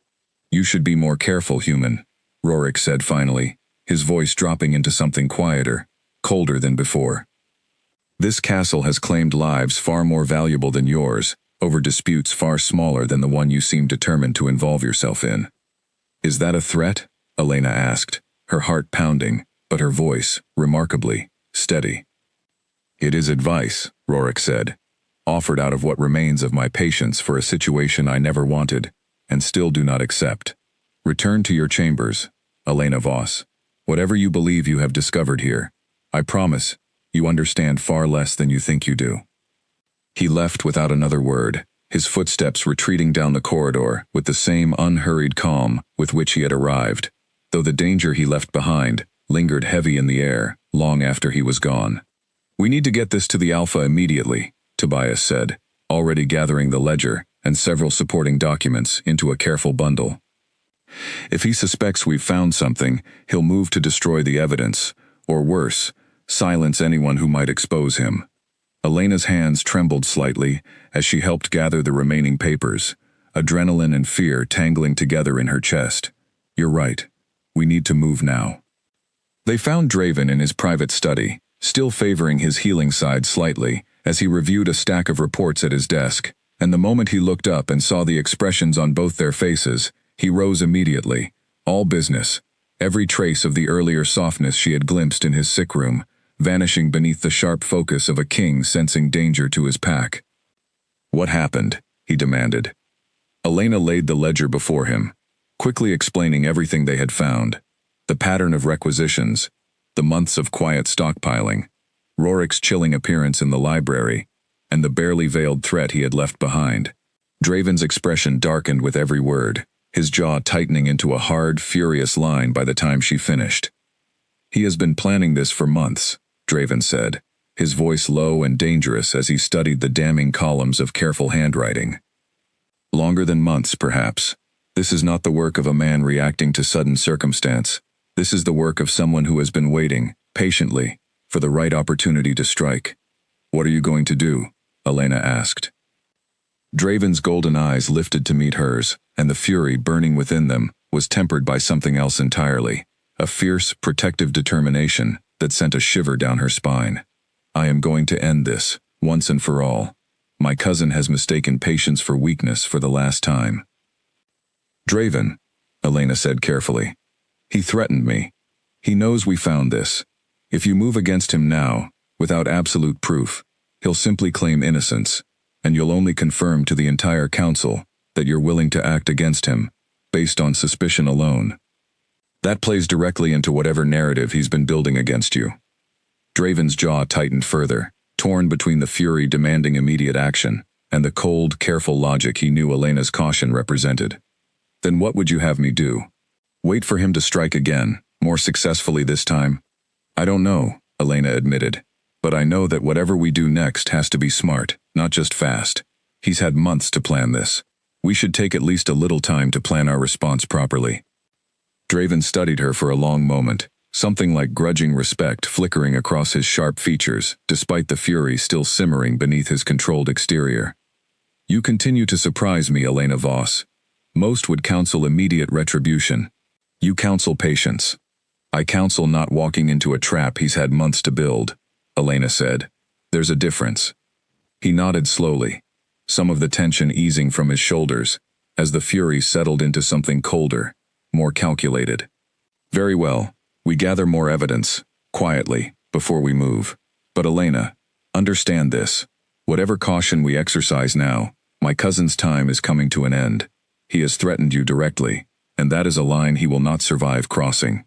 "You should be more careful, human," Rorick said finally, his voice dropping into something quieter, colder than before. "This castle has claimed lives far more valuable than yours, over disputes far smaller than the one you seem determined to involve yourself in." "Is that a threat?" Elena asked, her heart pounding, but her voice, remarkably, steady. "It is advice," Rorick said, "offered out of what remains of my patience for a situation I never wanted, and still do not accept. Return to your chambers, Elena Voss. Whatever you believe you have discovered here, I promise, you understand far less than you think you do." He left without another word, his footsteps retreating down the corridor with the same unhurried calm with which he had arrived, though the danger he left behind lingered heavy in the air long after he was gone. "We need to get this to the Alpha immediately," Tobias said, already gathering the ledger and several supporting documents into a careful bundle. "If he suspects we've found something, he'll move to destroy the evidence, or worse, silence anyone who might expose him." Elena's hands trembled slightly as she helped gather the remaining papers, adrenaline and fear tangling together in her chest. "You're right. We need to move now." They found Draven in his private study, still favoring his healing side slightly, as he reviewed a stack of reports at his desk, and the moment he looked up and saw the expressions on both their faces, he rose immediately. All business, every trace of the earlier softness she had glimpsed in his sick room, vanishing beneath the sharp focus of a king sensing danger to his pack. "What happened?" he demanded. Elena laid the ledger before him, quickly explaining everything they had found: the pattern of requisitions, the months of quiet stockpiling, Rorik's chilling appearance in the library, and the barely veiled threat he had left behind. Draven's expression darkened with every word, his jaw tightening into a hard, furious line by the time she finished. "He has been planning this for months," Draven said, his voice low and dangerous as he studied the damning columns of careful handwriting. "Longer than months, perhaps. This is not the work of a man reacting to sudden circumstance. This is the work of someone who has been waiting, patiently, for the right opportunity to strike." "What are you going to do?" Elena asked. Draven's golden eyes lifted to meet hers, and the fury burning within them was tempered by something else entirely, a fierce, protective determination that sent a shiver down her spine. "I am going to end this, once and for all. My cousin has mistaken patience for weakness for the last time." "Draven," Elena said carefully. "He threatened me. He knows we found this. If you move against him now, without absolute proof, he'll simply claim innocence, and you'll only confirm to the entire council that you're willing to act against him, based on suspicion alone. That plays directly into whatever narrative he's been building against you." Draven's jaw tightened further, torn between the fury demanding immediate action, and the cold, careful logic he knew Elena's caution represented. "Then what would you have me do? Wait for him to strike again, more successfully this time?" "I don't know," Elena admitted. "But I know that whatever we do next has to be smart, not just fast. He's had months to plan this. We should take at least a little time to plan our response properly." Draven studied her for a long moment, something like grudging respect flickering across his sharp features, despite the fury still simmering beneath his controlled exterior. "You continue to surprise me, Elena Voss. Most would counsel immediate retribution. You counsel patience. I counsel not walking into a trap he's had months to build," Elena said. "There's a difference." He nodded slowly, some of the tension easing from his shoulders, as the fury settled into something colder, more calculated. "Very well. We gather more evidence, quietly, before we move. But Elena, understand this. Whatever caution we exercise now, my cousin's time is coming to an end. He has threatened you directly, and that is a line he will not survive crossing."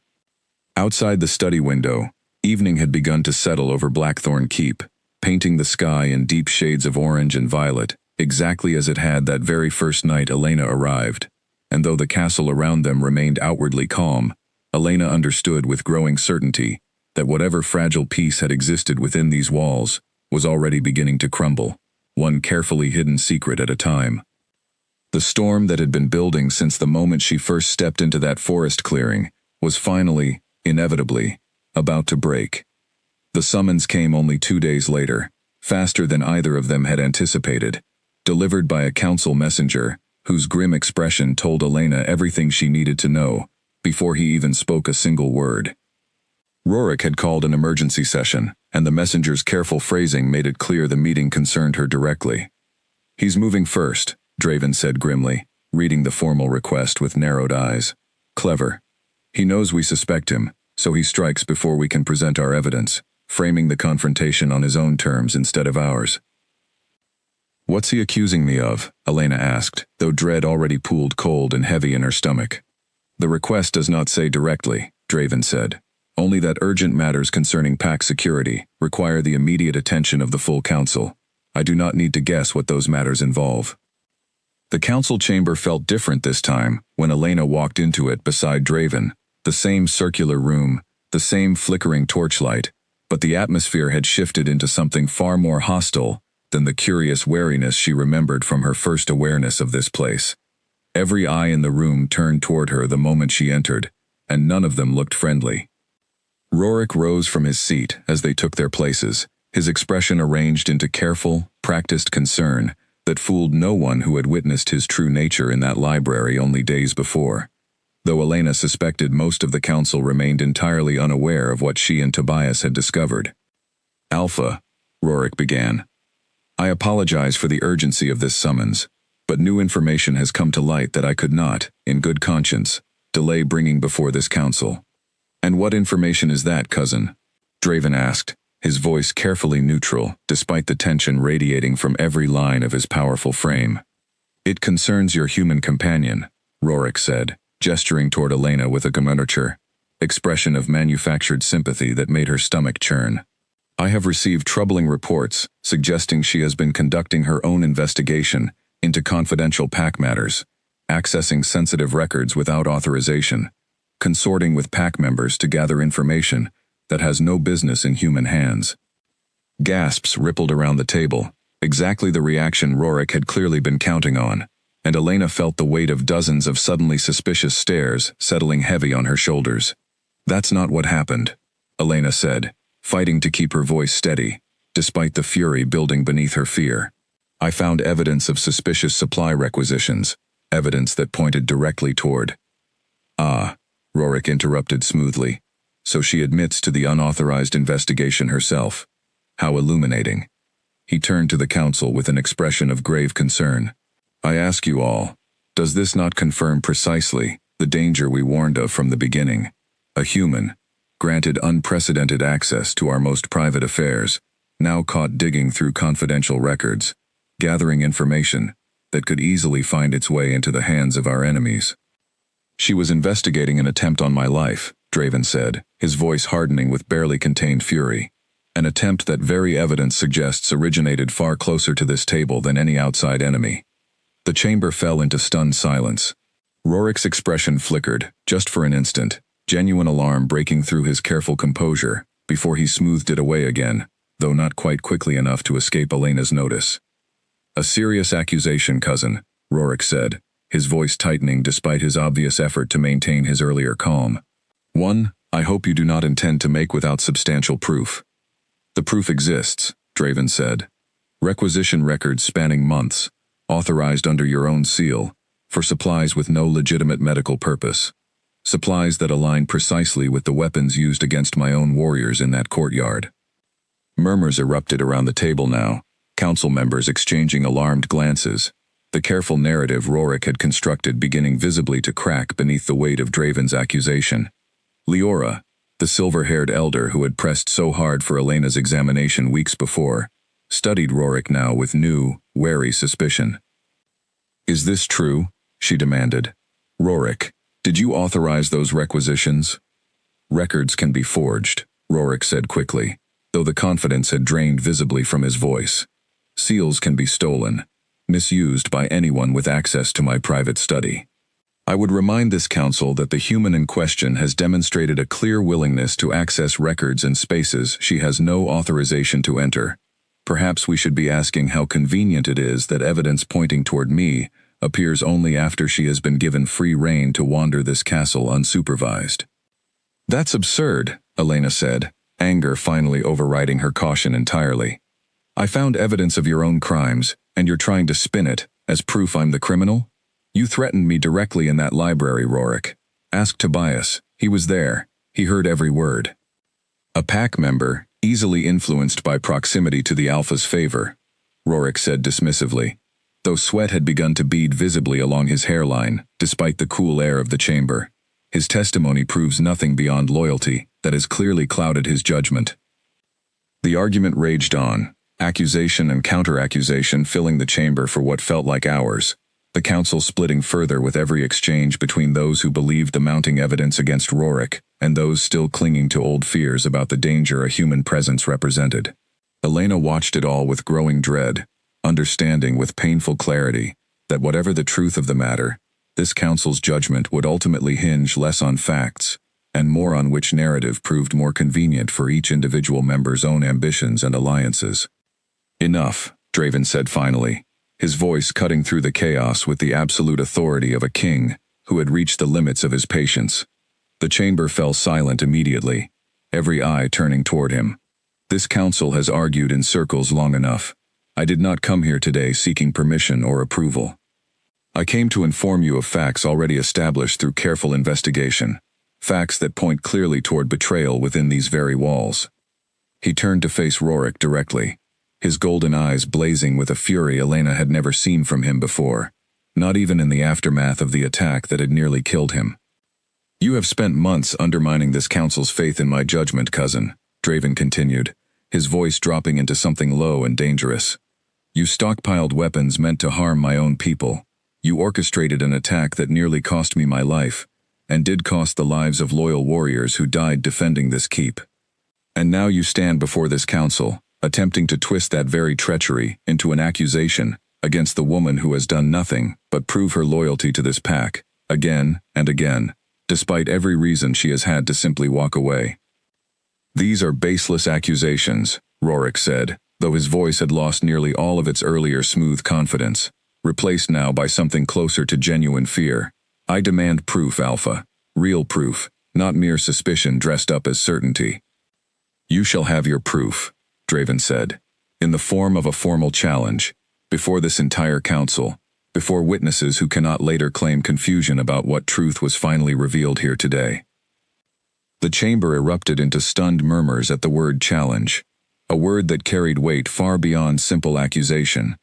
Outside the study window, evening had begun to settle over Blackthorn Keep, painting the sky in deep shades of orange and violet, exactly as it had that very first night Elena arrived. And though the castle around them remained outwardly calm, Elena understood with growing certainty that whatever fragile peace had existed within these walls was already beginning to crumble, one carefully hidden secret at a time. The storm that had been building since the moment she first stepped into that forest clearing was finally, inevitably, about to break. The summons came only 2 days later, faster than either of them had anticipated, delivered by a council messenger whose grim expression told Elena everything she needed to know before he even spoke a single word. Rorik had called an emergency session, and the messenger's careful phrasing made it clear the meeting concerned her directly. "He's moving first," Draven said grimly, reading the formal request with narrowed eyes. "Clever. He knows we suspect him, so he strikes before we can present our evidence, framing the confrontation on his own terms instead of ours." "What's he accusing me of?" Elena asked, though dread already pooled cold and heavy in her stomach. "The request does not say directly," Draven said. "Only that urgent matters concerning pack security require the immediate attention of the full council. I do not need to guess what those matters involve." The council chamber felt different this time when Elena walked into it beside Draven, the same circular room, the same flickering torchlight, but the atmosphere had shifted into something far more hostile than the curious wariness she remembered from her first awareness of this place. Every eye in the room turned toward her the moment she entered, and none of them looked friendly. Rorik rose from his seat as they took their places, his expression arranged into careful, practiced concern that fooled no one who had witnessed his true nature in that library only days before. Though Elena suspected most of the council remained entirely unaware of what she and Tobias had discovered. "Alpha," Rorik began. "I apologize for the urgency of this summons, but new information has come to light that I could not, in good conscience, delay bringing before this council." "And what information is that, cousin?" Draven asked, his voice carefully neutral, despite the tension radiating from every line of his powerful frame. "It concerns your human companion," Rorik said, gesturing toward Elena with a gemature expression of manufactured sympathy that made her stomach churn. "I have received troubling reports suggesting she has been conducting her own investigation into confidential pack matters, accessing sensitive records without authorization, consorting with pack members to gather information that has no business in human hands." Gasps rippled around the table, exactly the reaction Rorik had clearly been counting on, and Elena felt the weight of dozens of suddenly suspicious stares settling heavy on her shoulders. "That's not what happened," Elena said, fighting to keep her voice steady, despite the fury building beneath her fear. "I found evidence of suspicious supply requisitions, evidence that pointed directly toward—" "Ah," Rorik interrupted smoothly. "So she admits to the unauthorized investigation herself. How illuminating." He turned to the council with an expression of grave concern. "I ask you all, does this not confirm precisely the danger we warned of from the beginning? A human, granted unprecedented access to our most private affairs, now caught digging through confidential records, gathering information that could easily find its way into the hands of our enemies." "She was investigating an attempt on my life," Draven said, his voice hardening with barely contained fury. "An attempt that very evidence suggests originated far closer to this table than any outside enemy." The chamber fell into stunned silence. Rorik's expression flickered, just for an instant, genuine alarm breaking through his careful composure, before he smoothed it away again, though not quite quickly enough to escape Elena's notice. "A serious accusation, cousin," Rorik said, his voice tightening despite his obvious effort to maintain his earlier calm. "One, I hope you do not intend to make without substantial proof." "The proof exists," Draven said. "Requisition records spanning months, authorized under your own seal, for supplies with no legitimate medical purpose. Supplies that align precisely with the weapons used against my own warriors in that courtyard." Murmurs erupted around the table now, council members exchanging alarmed glances, the careful narrative Rorik had constructed beginning visibly to crack beneath the weight of Draven's accusation. Leora, the silver-haired elder who had pressed so hard for Elena's examination weeks before, studied Rorik now with new, wary suspicion. "Is this true?" she demanded. "Rorik, did you authorize those requisitions?" "Records can be forged," Rorik said quickly, though the confidence had drained visibly from his voice. "Seals can be stolen, misused by anyone with access to my private study. I would remind this council that the human in question has demonstrated a clear willingness to access records and spaces she has no authorization to enter. Perhaps we should be asking how convenient it is that evidence pointing toward me appears only after she has been given free rein to wander this castle unsupervised." "That's absurd," Elena said, anger finally overriding her caution entirely. "I found evidence of your own crimes, and you're trying to spin it as proof I'm the criminal? You threatened me directly in that library, Rorik. Ask Tobias. He was there. He heard every word." "A pack member, easily influenced by proximity to the Alpha's favor," Rorik said dismissively, though sweat had begun to bead visibly along his hairline, despite the cool air of the chamber. His testimony proves nothing beyond loyalty that has clearly clouded his judgment. The argument raged on, accusation and counter-accusation filling the chamber for what felt like hours, the council splitting further with every exchange between those who believed the mounting evidence against Rorik and those still clinging to old fears about the danger a human presence represented. Elena watched it all with growing dread, understanding with painful clarity that whatever the truth of the matter, this council's judgment would ultimately hinge less on facts and more on which narrative proved more convenient for each individual member's own ambitions and alliances. "Enough," Draven said finally, his voice cutting through the chaos with the absolute authority of a king who had reached the limits of his patience. The chamber fell silent immediately, every eye turning toward him. "This council has argued in circles long enough. I did not come here today seeking permission or approval. I came to inform you of facts already established through careful investigation, facts that point clearly toward betrayal within these very walls." He turned to face Rorik directly, his golden eyes blazing with a fury Elena had never seen from him before, not even in the aftermath of the attack that had nearly killed him. "You have spent months undermining this council's faith in my judgment, cousin," Draven continued, his voice dropping into something low and dangerous. You stockpiled weapons meant to harm my own people. You orchestrated an attack that nearly cost me my life, and did cost the lives of loyal warriors who died defending this keep. And now you stand before this council, attempting to twist that very treachery into an accusation against the woman who has done nothing but prove her loyalty to this pack, again and again, despite every reason she has had to simply walk away. These are baseless accusations, Rorik said, though his voice had lost nearly all of its earlier smooth confidence, replaced now by something closer to genuine fear. I demand proof, Alpha. Real proof, not mere suspicion dressed up as certainty. You shall have your proof, Draven said, in the form of a formal challenge, before this entire council, before witnesses who cannot later claim confusion about what truth was finally revealed here today. The chamber erupted into stunned murmurs at the word challenge, a word that carried weight far beyond simple accusation,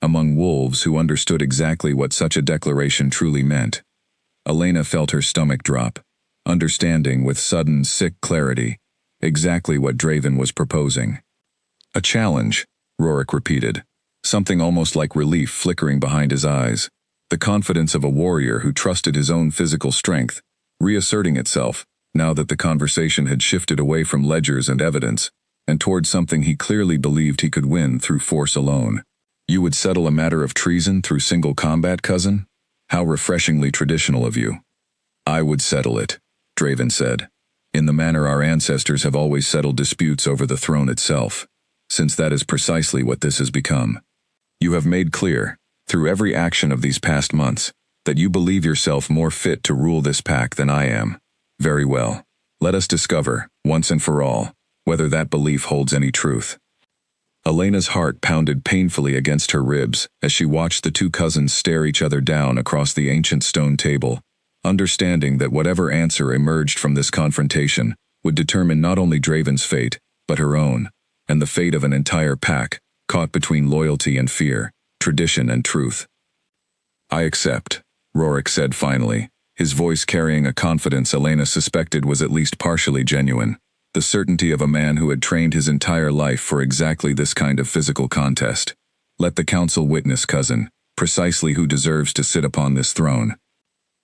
among wolves who understood exactly what such a declaration truly meant. Elena felt her stomach drop, understanding with sudden, sick clarity exactly what Draven was proposing. A challenge, Rorik repeated, something almost like relief flickering behind his eyes, the confidence of a warrior who trusted his own physical strength, reasserting itself, now that the conversation had shifted away from ledgers and evidence, and toward something he clearly believed he could win through force alone. You would settle a matter of treason through single combat, cousin? How refreshingly traditional of you. I would settle it, Draven said, in the manner our ancestors have always settled disputes over the throne itself, since that is precisely what this has become. You have made clear, through every action of these past months, that you believe yourself more fit to rule this pack than I am. Very well. Let us discover, once and for all, whether that belief holds any truth. Elena's heart pounded painfully against her ribs as she watched the two cousins stare each other down across the ancient stone table, understanding that whatever answer emerged from this confrontation would determine not only Draven's fate, but her own, and the fate of an entire pack, caught between loyalty and fear, tradition and truth. I accept, Rorik said finally, his voice carrying a confidence Elena suspected was at least partially genuine, the certainty of a man who had trained his entire life for exactly this kind of physical contest. Let the council witness, cousin, precisely who deserves to sit upon this throne.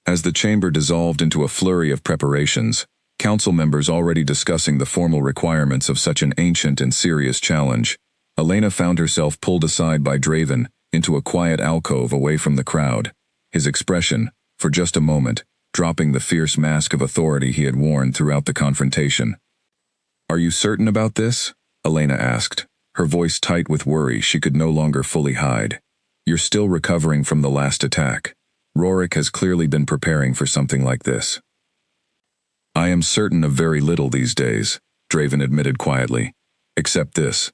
As the chamber dissolved into a flurry of preparations, council members already discussing the formal requirements of such an ancient and serious challenge, Elena found herself pulled aside by Draven into a quiet alcove away from the crowd, his expression, for just a moment, dropping the fierce mask of authority he had worn throughout the confrontation. Are you certain about this? Elena asked, her voice tight with worry she could no longer fully hide. You're still recovering from the last attack. Rorik has clearly been preparing for something like this. I am certain of very little these days, Draven admitted quietly, except this.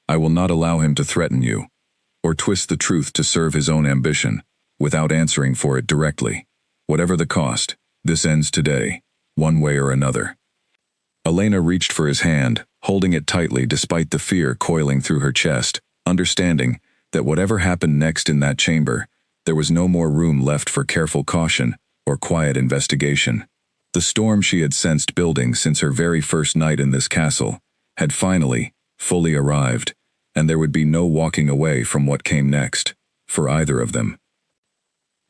I will not allow him to threaten you, or twist the truth to serve his own ambition, without answering for it directly. Whatever the cost, this ends today, one way or another. Elena reached for his hand, holding it tightly despite the fear coiling through her chest, understanding that whatever happened next in that chamber, there was no more room left for careful caution or quiet investigation. The storm she had sensed building since her very first night in this castle had finally, fully arrived, and there would be no walking away from what came next, for either of them.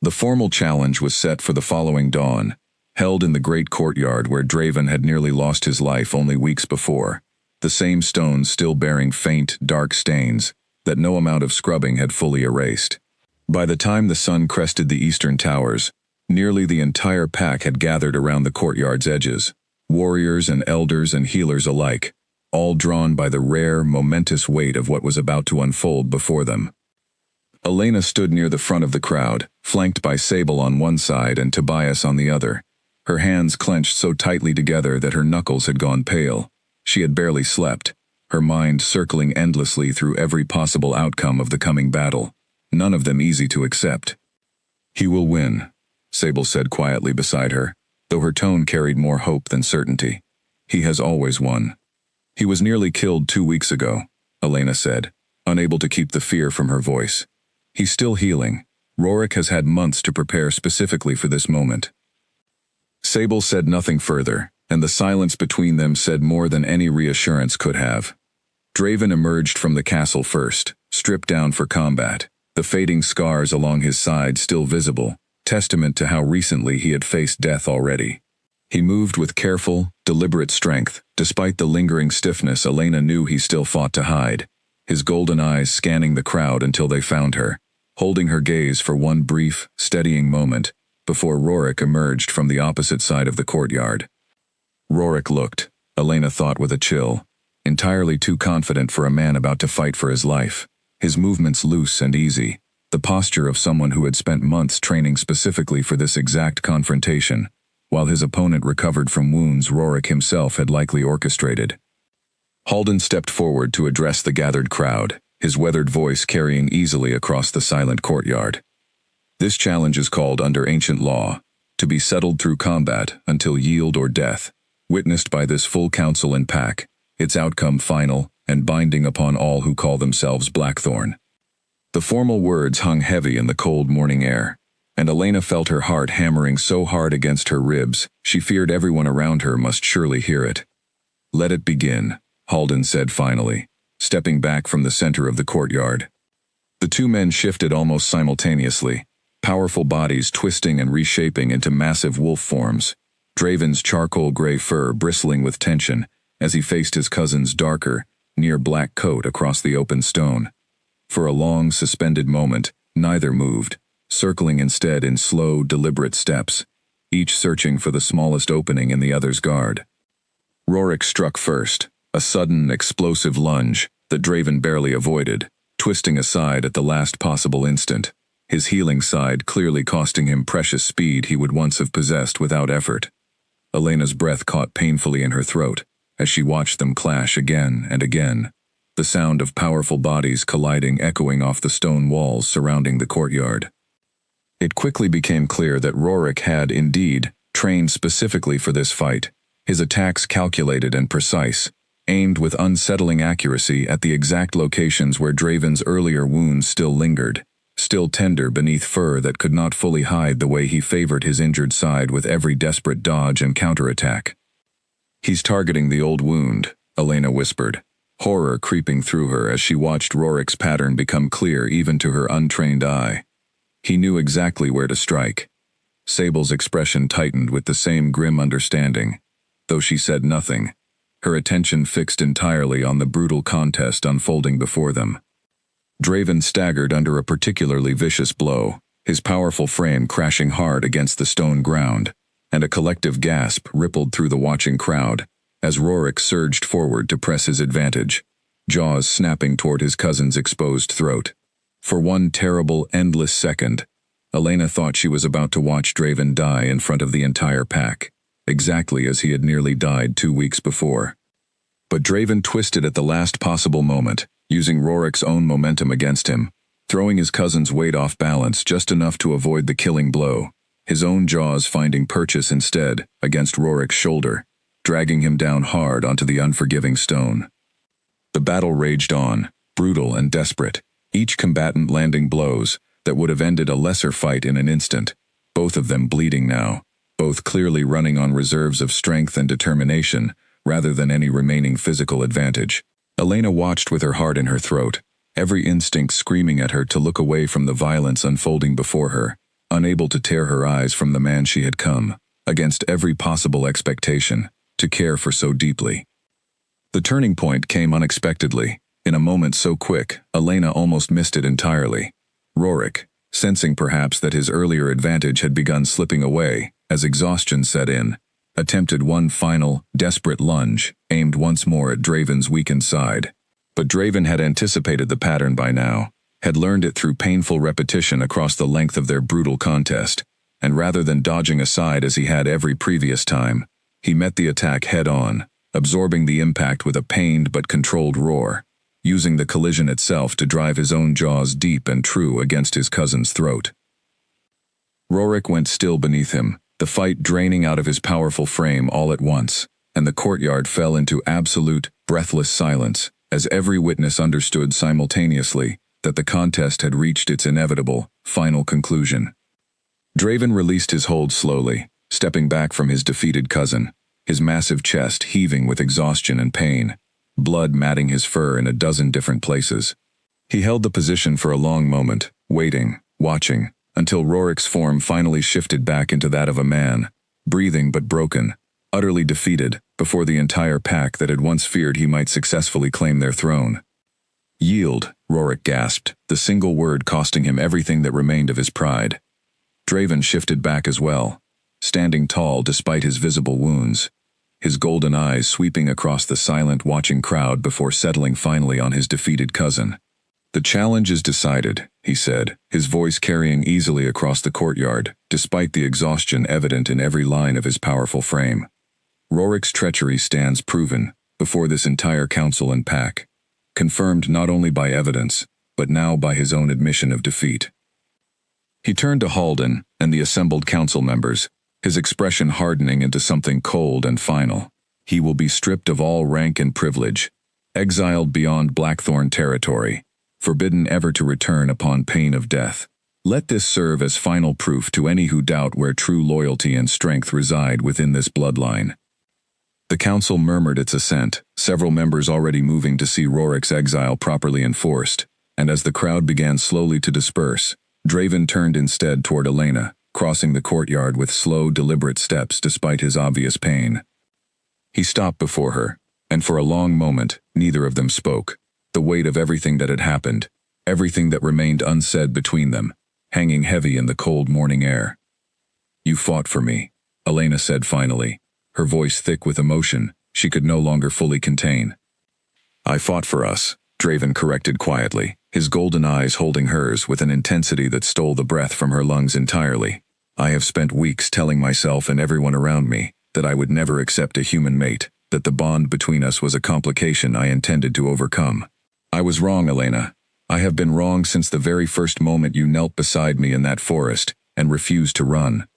The formal challenge was set for the following dawn, held in the great courtyard where Draven had nearly lost his life only weeks before, the same stones still bearing faint, dark stains that no amount of scrubbing had fully erased. By the time the sun crested the eastern towers, nearly the entire pack had gathered around the courtyard's edges, warriors and elders and healers alike, all drawn by the rare, momentous weight of what was about to unfold before them. Elena stood near the front of the crowd, flanked by Sable on one side and Tobias on the other, her hands clenched so tightly together that her knuckles had gone pale. She had barely slept, her mind circling endlessly through every possible outcome of the coming battle, none of them easy to accept. He will win, Sable said quietly beside her, though her tone carried more hope than certainty. He has always won. He was nearly killed 2 weeks ago, Elena said, unable to keep the fear from her voice. He's still healing. Rorik has had months to prepare specifically for this moment. Sable said nothing further, and the silence between them said more than any reassurance could have. Draven emerged from the castle first, stripped down for combat, the fading scars along his side still visible, testament to how recently he had faced death already. He moved with careful, deliberate strength. Despite the lingering stiffness, Elena knew he still fought to hide, his golden eyes scanning the crowd until they found her, holding her gaze for one brief, steadying moment, before Rorik emerged from the opposite side of the courtyard. Rorik looked, Elena thought with a chill, entirely too confident for a man about to fight for his life, his movements loose and easy, the posture of someone who had spent months training specifically for this exact confrontation, while his opponent recovered from wounds Rorik himself had likely orchestrated. Halden stepped forward to address the gathered crowd, his weathered voice carrying easily across the silent courtyard. This challenge is called under ancient law, to be settled through combat until yield or death, witnessed by this full council and pack, its outcome final and binding upon all who call themselves Blackthorn. The formal words hung heavy in the cold morning air, and Elena felt her heart hammering so hard against her ribs, she feared everyone around her must surely hear it. "Let it begin," Halden said finally, stepping back from the center of the courtyard. The two men shifted almost simultaneously, powerful bodies twisting and reshaping into massive wolf forms, Draven's charcoal gray fur bristling with tension as he faced his cousin's darker, near-black coat across the open stone. For a long, suspended moment, neither moved, circling instead in slow, deliberate steps, each searching for the smallest opening in the other's guard. Rorik struck first, a sudden, explosive lunge that Draven barely avoided, twisting aside at the last possible instant, his healing side clearly costing him precious speed he would once have possessed without effort. Elena's breath caught painfully in her throat as she watched them clash again and again, the sound of powerful bodies colliding echoing off the stone walls surrounding the courtyard. It quickly became clear that Rorik had, indeed, trained specifically for this fight, his attacks calculated and precise, aimed with unsettling accuracy at the exact locations where Draven's earlier wounds still lingered, still tender beneath fur that could not fully hide the way he favored his injured side with every desperate dodge and counterattack. "He's targeting the old wound," Elena whispered, horror creeping through her as she watched Rorik's pattern become clear even to her untrained eye. He knew exactly where to strike. Sable's expression tightened with the same grim understanding, though she said nothing, her attention fixed entirely on the brutal contest unfolding before them. Draven staggered under a particularly vicious blow, his powerful frame crashing hard against the stone ground, and a collective gasp rippled through the watching crowd as Rorik surged forward to press his advantage, jaws snapping toward his cousin's exposed throat. For one terrible, endless second, Elena thought she was about to watch Draven die in front of the entire pack, exactly as he had nearly died 2 weeks before. But Draven twisted at the last possible moment, using Rorik's own momentum against him, throwing his cousin's weight off balance just enough to avoid the killing blow, his own jaws finding purchase instead against Rorik's shoulder, dragging him down hard onto the unforgiving stone. The battle raged on, brutal and desperate, each combatant landing blows that would have ended a lesser fight in an instant, both of them bleeding now, both clearly running on reserves of strength and determination rather than any remaining physical advantage. Elena watched with her heart in her throat, every instinct screaming at her to look away from the violence unfolding before her, unable to tear her eyes from the man she had come, against every possible expectation, to care for so deeply. The turning point came unexpectedly. In a moment so quick, Elena almost missed it entirely. Rorik, sensing perhaps that his earlier advantage had begun slipping away as exhaustion set in, attempted one final, desperate lunge, aimed once more at Draven's weakened side. But Draven had anticipated the pattern by now, had learned it through painful repetition across the length of their brutal contest, and rather than dodging aside as he had every previous time, he met the attack head-on, absorbing the impact with a pained but controlled roar, using the collision itself to drive his own jaws deep and true against his cousin's throat. Rorik went still beneath him, the fight draining out of his powerful frame all at once, and the courtyard fell into absolute, breathless silence, as every witness understood simultaneously that the contest had reached its inevitable, final conclusion. Draven released his hold slowly, stepping back from his defeated cousin, his massive chest heaving with exhaustion and pain, blood matting his fur in a dozen different places. He held the position for a long moment, waiting, watching, until Rorik's form finally shifted back into that of a man, breathing but broken, utterly defeated, before the entire pack that had once feared he might successfully claim their throne. "Yield," Rorik gasped, the single word costing him everything that remained of his pride. Draven shifted back as well, standing tall despite his visible wounds, his golden eyes sweeping across the silent, watching crowd before settling finally on his defeated cousin. "The challenge is decided," he said, his voice carrying easily across the courtyard, despite the exhaustion evident in every line of his powerful frame. "Rorik's treachery stands proven before this entire council and pack, confirmed not only by evidence, but now by his own admission of defeat." He turned to Halden and the assembled council members, his expression hardening into something cold and final. "He will be stripped of all rank and privilege, exiled beyond Blackthorn territory, forbidden ever to return upon pain of death. Let this serve as final proof to any who doubt where true loyalty and strength reside within this bloodline." The council murmured its assent, several members already moving to see Rorik's exile properly enforced, and as the crowd began slowly to disperse, Draven turned instead toward Elena, crossing the courtyard with slow, deliberate steps despite his obvious pain. He stopped before her, and for a long moment, neither of them spoke, the weight of everything that had happened, everything that remained unsaid between them, hanging heavy in the cold morning air. "You fought for me," Elena said finally, her voice thick with emotion she could no longer fully contain. "I fought for us," Draven corrected quietly, his golden eyes holding hers with an intensity that stole the breath from her lungs entirely. "I have spent weeks telling myself and everyone around me that I would never accept a human mate, that the bond between us was a complication I intended to overcome. I was wrong, Elena. I have been wrong since the very first moment you knelt beside me in that forest and refused to run."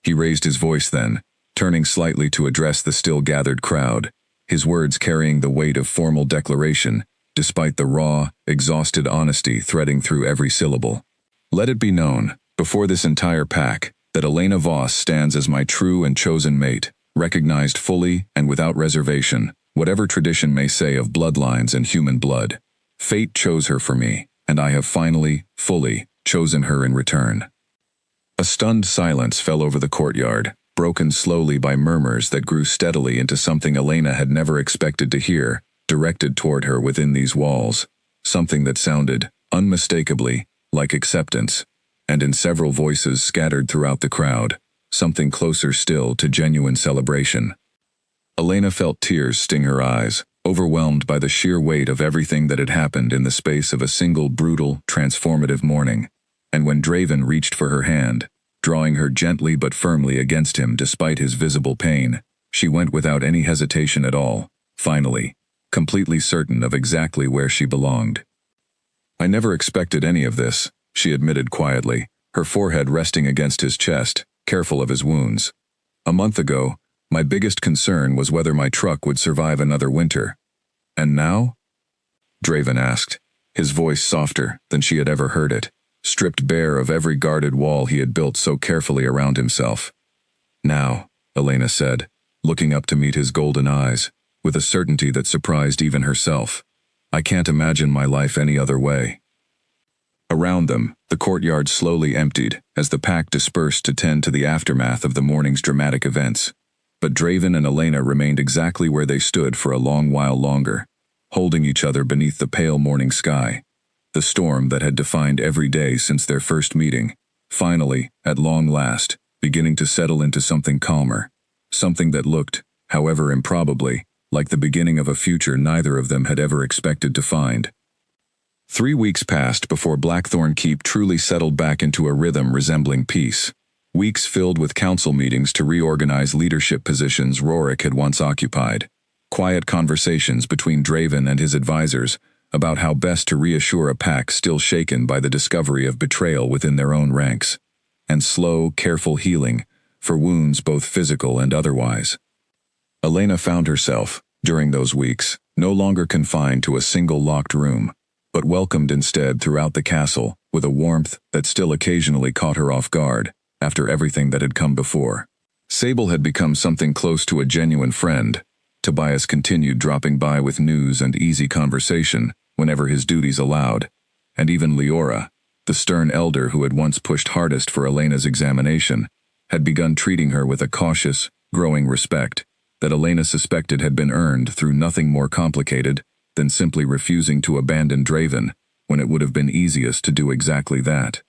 He raised his voice then, turning slightly to address the still gathered crowd, his words carrying the weight of formal declaration, despite the raw, exhausted honesty threading through every syllable. "Let it be known, before this entire pack, that Elena Voss stands as my true and chosen mate, recognized fully and without reservation, whatever tradition may say of bloodlines and human blood. Fate chose her for me, and I have finally, fully, chosen her in return." A stunned silence fell over the courtyard, broken slowly by murmurs that grew steadily into something Elena had never expected to hear, directed toward her within these walls, something that sounded, unmistakably, like acceptance, and in several voices scattered throughout the crowd, something closer still to genuine celebration. Elena felt tears sting her eyes, overwhelmed by the sheer weight of everything that had happened in the space of a single brutal, transformative morning, and when Draven reached for her hand, drawing her gently but firmly against him despite his visible pain, she went without any hesitation at all, finally, completely certain of exactly where she belonged. "I never expected any of this," she admitted quietly, her forehead resting against his chest, careful of his wounds. "A month ago, my biggest concern was whether my truck would survive another winter. And now?" Draven asked, his voice softer than she had ever heard it, stripped bare of every guarded wall he had built so carefully around himself. "Now," Elena said, looking up to meet his golden eyes, with a certainty that surprised even herself. "I can't imagine my life any other way." Around them, the courtyard slowly emptied as the pack dispersed to tend to the aftermath of the morning's dramatic events. But Draven and Elena remained exactly where they stood for a long while longer, holding each other beneath the pale morning sky. The storm that had defined every day since their first meeting, finally, at long last, beginning to settle into something calmer, something that looked, however improbably, like the beginning of a future neither of them had ever expected to find. 3 weeks passed before Blackthorn Keep truly settled back into a rhythm resembling peace. Weeks filled with council meetings to reorganize leadership positions Rorik had once occupied. Quiet conversations between Draven and his advisors about how best to reassure a pack still shaken by the discovery of betrayal within their own ranks. And slow, careful healing for wounds both physical and otherwise. Elena found herself, during those weeks, no longer confined to a single locked room, but welcomed instead throughout the castle with a warmth that still occasionally caught her off guard after everything that had come before. Sable had become something close to a genuine friend, Tobias continued dropping by with news and easy conversation whenever his duties allowed, and even Leora, the stern elder who had once pushed hardest for Elena's examination, had begun treating her with a cautious, growing respect that Elena suspected had been earned through nothing more complicated than simply refusing to abandon Draven when it would have been easiest to do exactly that.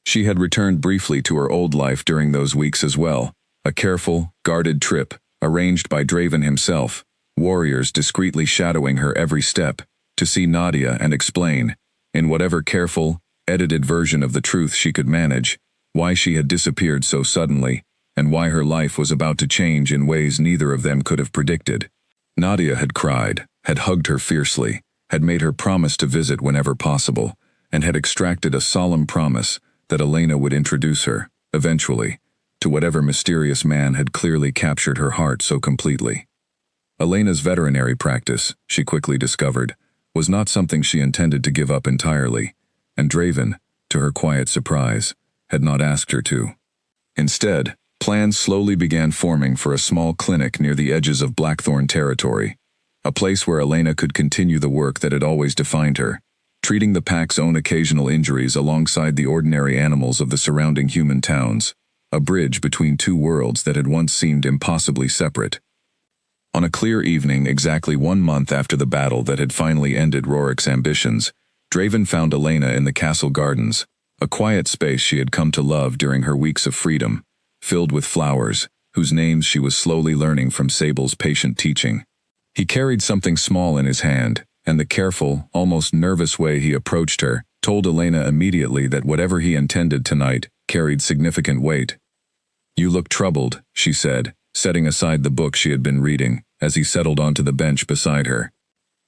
She had returned briefly to her old life during those weeks as well, a careful, guarded trip arranged by Draven himself, warriors discreetly shadowing her every step, to see Nadia and explain, in whatever careful, edited version of the truth she could manage, why she had disappeared so suddenly, and why her life was about to change in ways neither of them could have predicted. Nadia had cried, had hugged her fiercely, had made her promise to visit whenever possible, and had extracted a solemn promise that Elena would introduce her, eventually, to whatever mysterious man had clearly captured her heart so completely. Elena's veterinary practice, she quickly discovered, was not something she intended to give up entirely, and Draven, to her quiet surprise, had not asked her to. Instead, plans slowly began forming for a small clinic near the edges of Blackthorn territory, a place where Elena could continue the work that had always defined her, treating the pack's own occasional injuries alongside the ordinary animals of the surrounding human towns, a bridge between two worlds that had once seemed impossibly separate. On a clear evening exactly 1 month after the battle that had finally ended Rorik's ambitions, Draven found Elena in the castle gardens, a quiet space she had come to love during her weeks of freedom, filled with flowers, whose names she was slowly learning from Sable's patient teaching. He carried something small in his hand, and the careful, almost nervous way he approached her told Elena immediately that whatever he intended tonight carried significant weight. "You look troubled," she said, setting aside the book she had been reading, as he settled onto the bench beside her.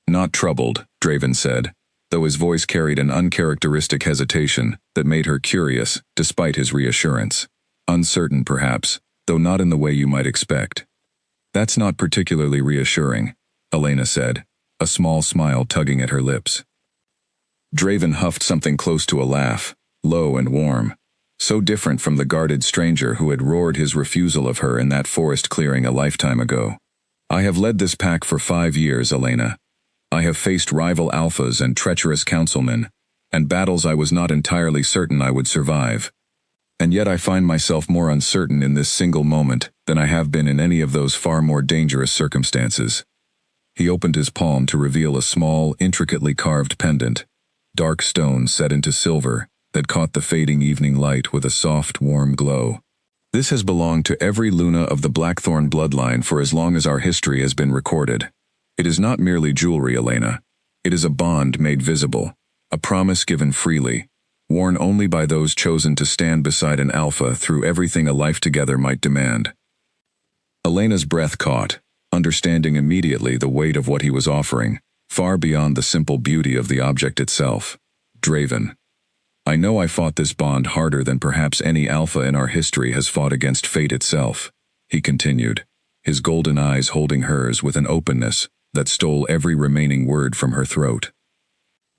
"Not troubled," Draven said, though his voice carried an uncharacteristic hesitation that made her curious, despite his reassurance. "Uncertain, perhaps, though not in the way you might expect." "That's not particularly reassuring," Elena said, a small smile tugging at her lips. Draven huffed something close to a laugh, low and warm, so different from the guarded stranger who had roared his refusal of her in that forest clearing a lifetime ago. "I have led this pack for 5 years, Elena. I have faced rival alphas and treacherous councilmen, and battles I was not entirely certain I would survive. And yet I find myself more uncertain in this single moment than I have been in any of those far more dangerous circumstances." He opened his palm to reveal a small, intricately carved pendant, dark stone set into silver, that caught the fading evening light with a soft, warm glow. "This has belonged to every Luna of the Blackthorn bloodline for as long as our history has been recorded. It is not merely jewelry, Elena. It is a bond made visible, a promise given freely, worn only by those chosen to stand beside an alpha through everything a life together might demand." Elena's breath caught, understanding immediately the weight of what he was offering, far beyond the simple beauty of the object itself. "Draven, I know I fought this bond harder than perhaps any alpha in our history has fought against fate itself," he continued, his golden eyes holding hers with an openness that stole every remaining word from her throat.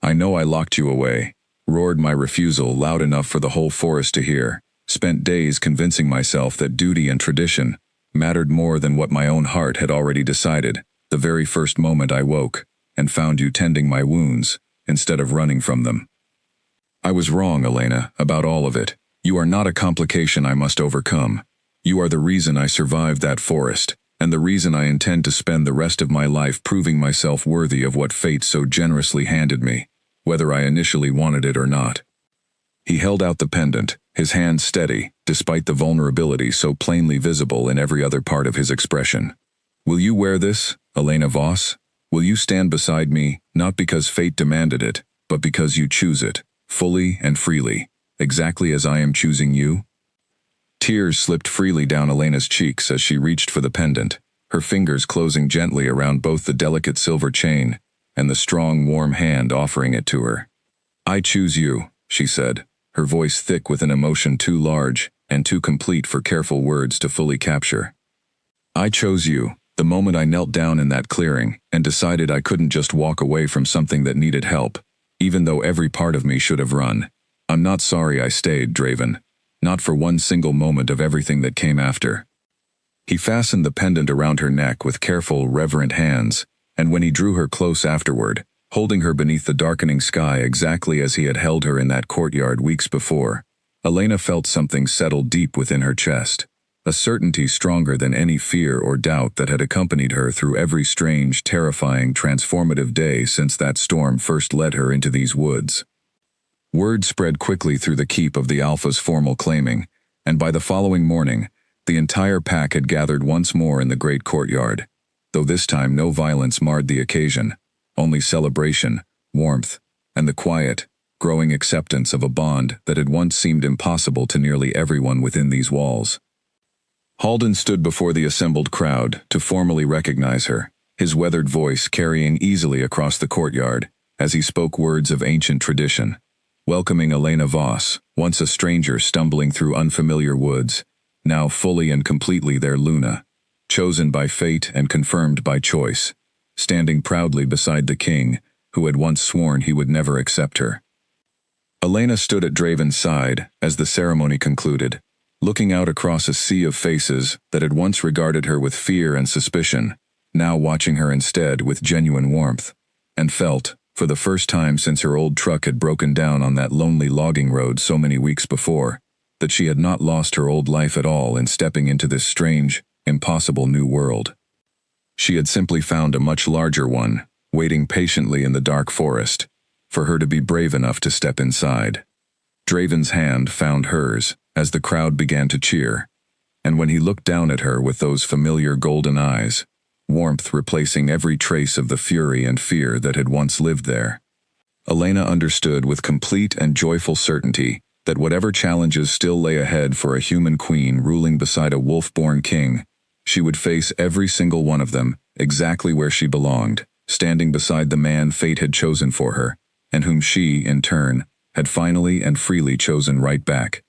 "I know I locked you away, roared my refusal loud enough for the whole forest to hear, spent days convincing myself that duty and tradition mattered more than what my own heart had already decided, the very first moment I woke, and found you tending my wounds, instead of running from them. I was wrong, Elena, about all of it. You are not a complication I must overcome. You are the reason I survived that forest, and the reason I intend to spend the rest of my life proving myself worthy of what fate so generously handed me, whether I initially wanted it or not." He held out the pendant, his hand steady, despite the vulnerability so plainly visible in every other part of his expression. "Will you wear this, Elena Voss? Will you stand beside me, not because fate demanded it, but because you choose it, fully and freely, exactly as I am choosing you?" Tears slipped freely down Elena's cheeks as she reached for the pendant, her fingers closing gently around both the delicate silver chain and the strong, warm hand offering it to her. "I choose you," she said, her voice thick with an emotion too large and too complete for careful words to fully capture. "I chose you, the moment I knelt down in that clearing and decided I couldn't just walk away from something that needed help, even though every part of me should have run. I'm not sorry I stayed, Draven. Not for one single moment of everything that came after." He fastened the pendant around her neck with careful, reverent hands, and when he drew her close afterward, holding her beneath the darkening sky exactly as he had held her in that courtyard weeks before, Elena felt something settle deep within her chest, a certainty stronger than any fear or doubt that had accompanied her through every strange, terrifying, transformative day since that storm first led her into these woods. Word spread quickly through the keep of the Alpha's formal claiming, and by the following morning, the entire pack had gathered once more in the great courtyard, though this time no violence marred the occasion, only celebration, warmth, and the quiet, growing acceptance of a bond that had once seemed impossible to nearly everyone within these walls. Halden stood before the assembled crowd to formally recognize her, his weathered voice carrying easily across the courtyard as he spoke words of ancient tradition, welcoming Elena Voss, once a stranger stumbling through unfamiliar woods, now fully and completely their Luna, chosen by fate and confirmed by choice, standing proudly beside the king, who had once sworn he would never accept her. Elena stood at Draven's side as the ceremony concluded, looking out across a sea of faces that had once regarded her with fear and suspicion, now watching her instead with genuine warmth, and felt, for the first time since her old truck had broken down on that lonely logging road so many weeks before, that she had not lost her old life at all in stepping into this strange, impossible new world. She had simply found a much larger one, waiting patiently in the dark forest, for her to be brave enough to step inside. Draven's hand found hers as the crowd began to cheer, and when he looked down at her with those familiar golden eyes, warmth replacing every trace of the fury and fear that had once lived there, Elena understood with complete and joyful certainty that whatever challenges still lay ahead for a human queen ruling beside a wolf-born king, she would face every single one of them exactly where she belonged, standing beside the man fate had chosen for her, and whom she, in turn, had finally and freely chosen right back,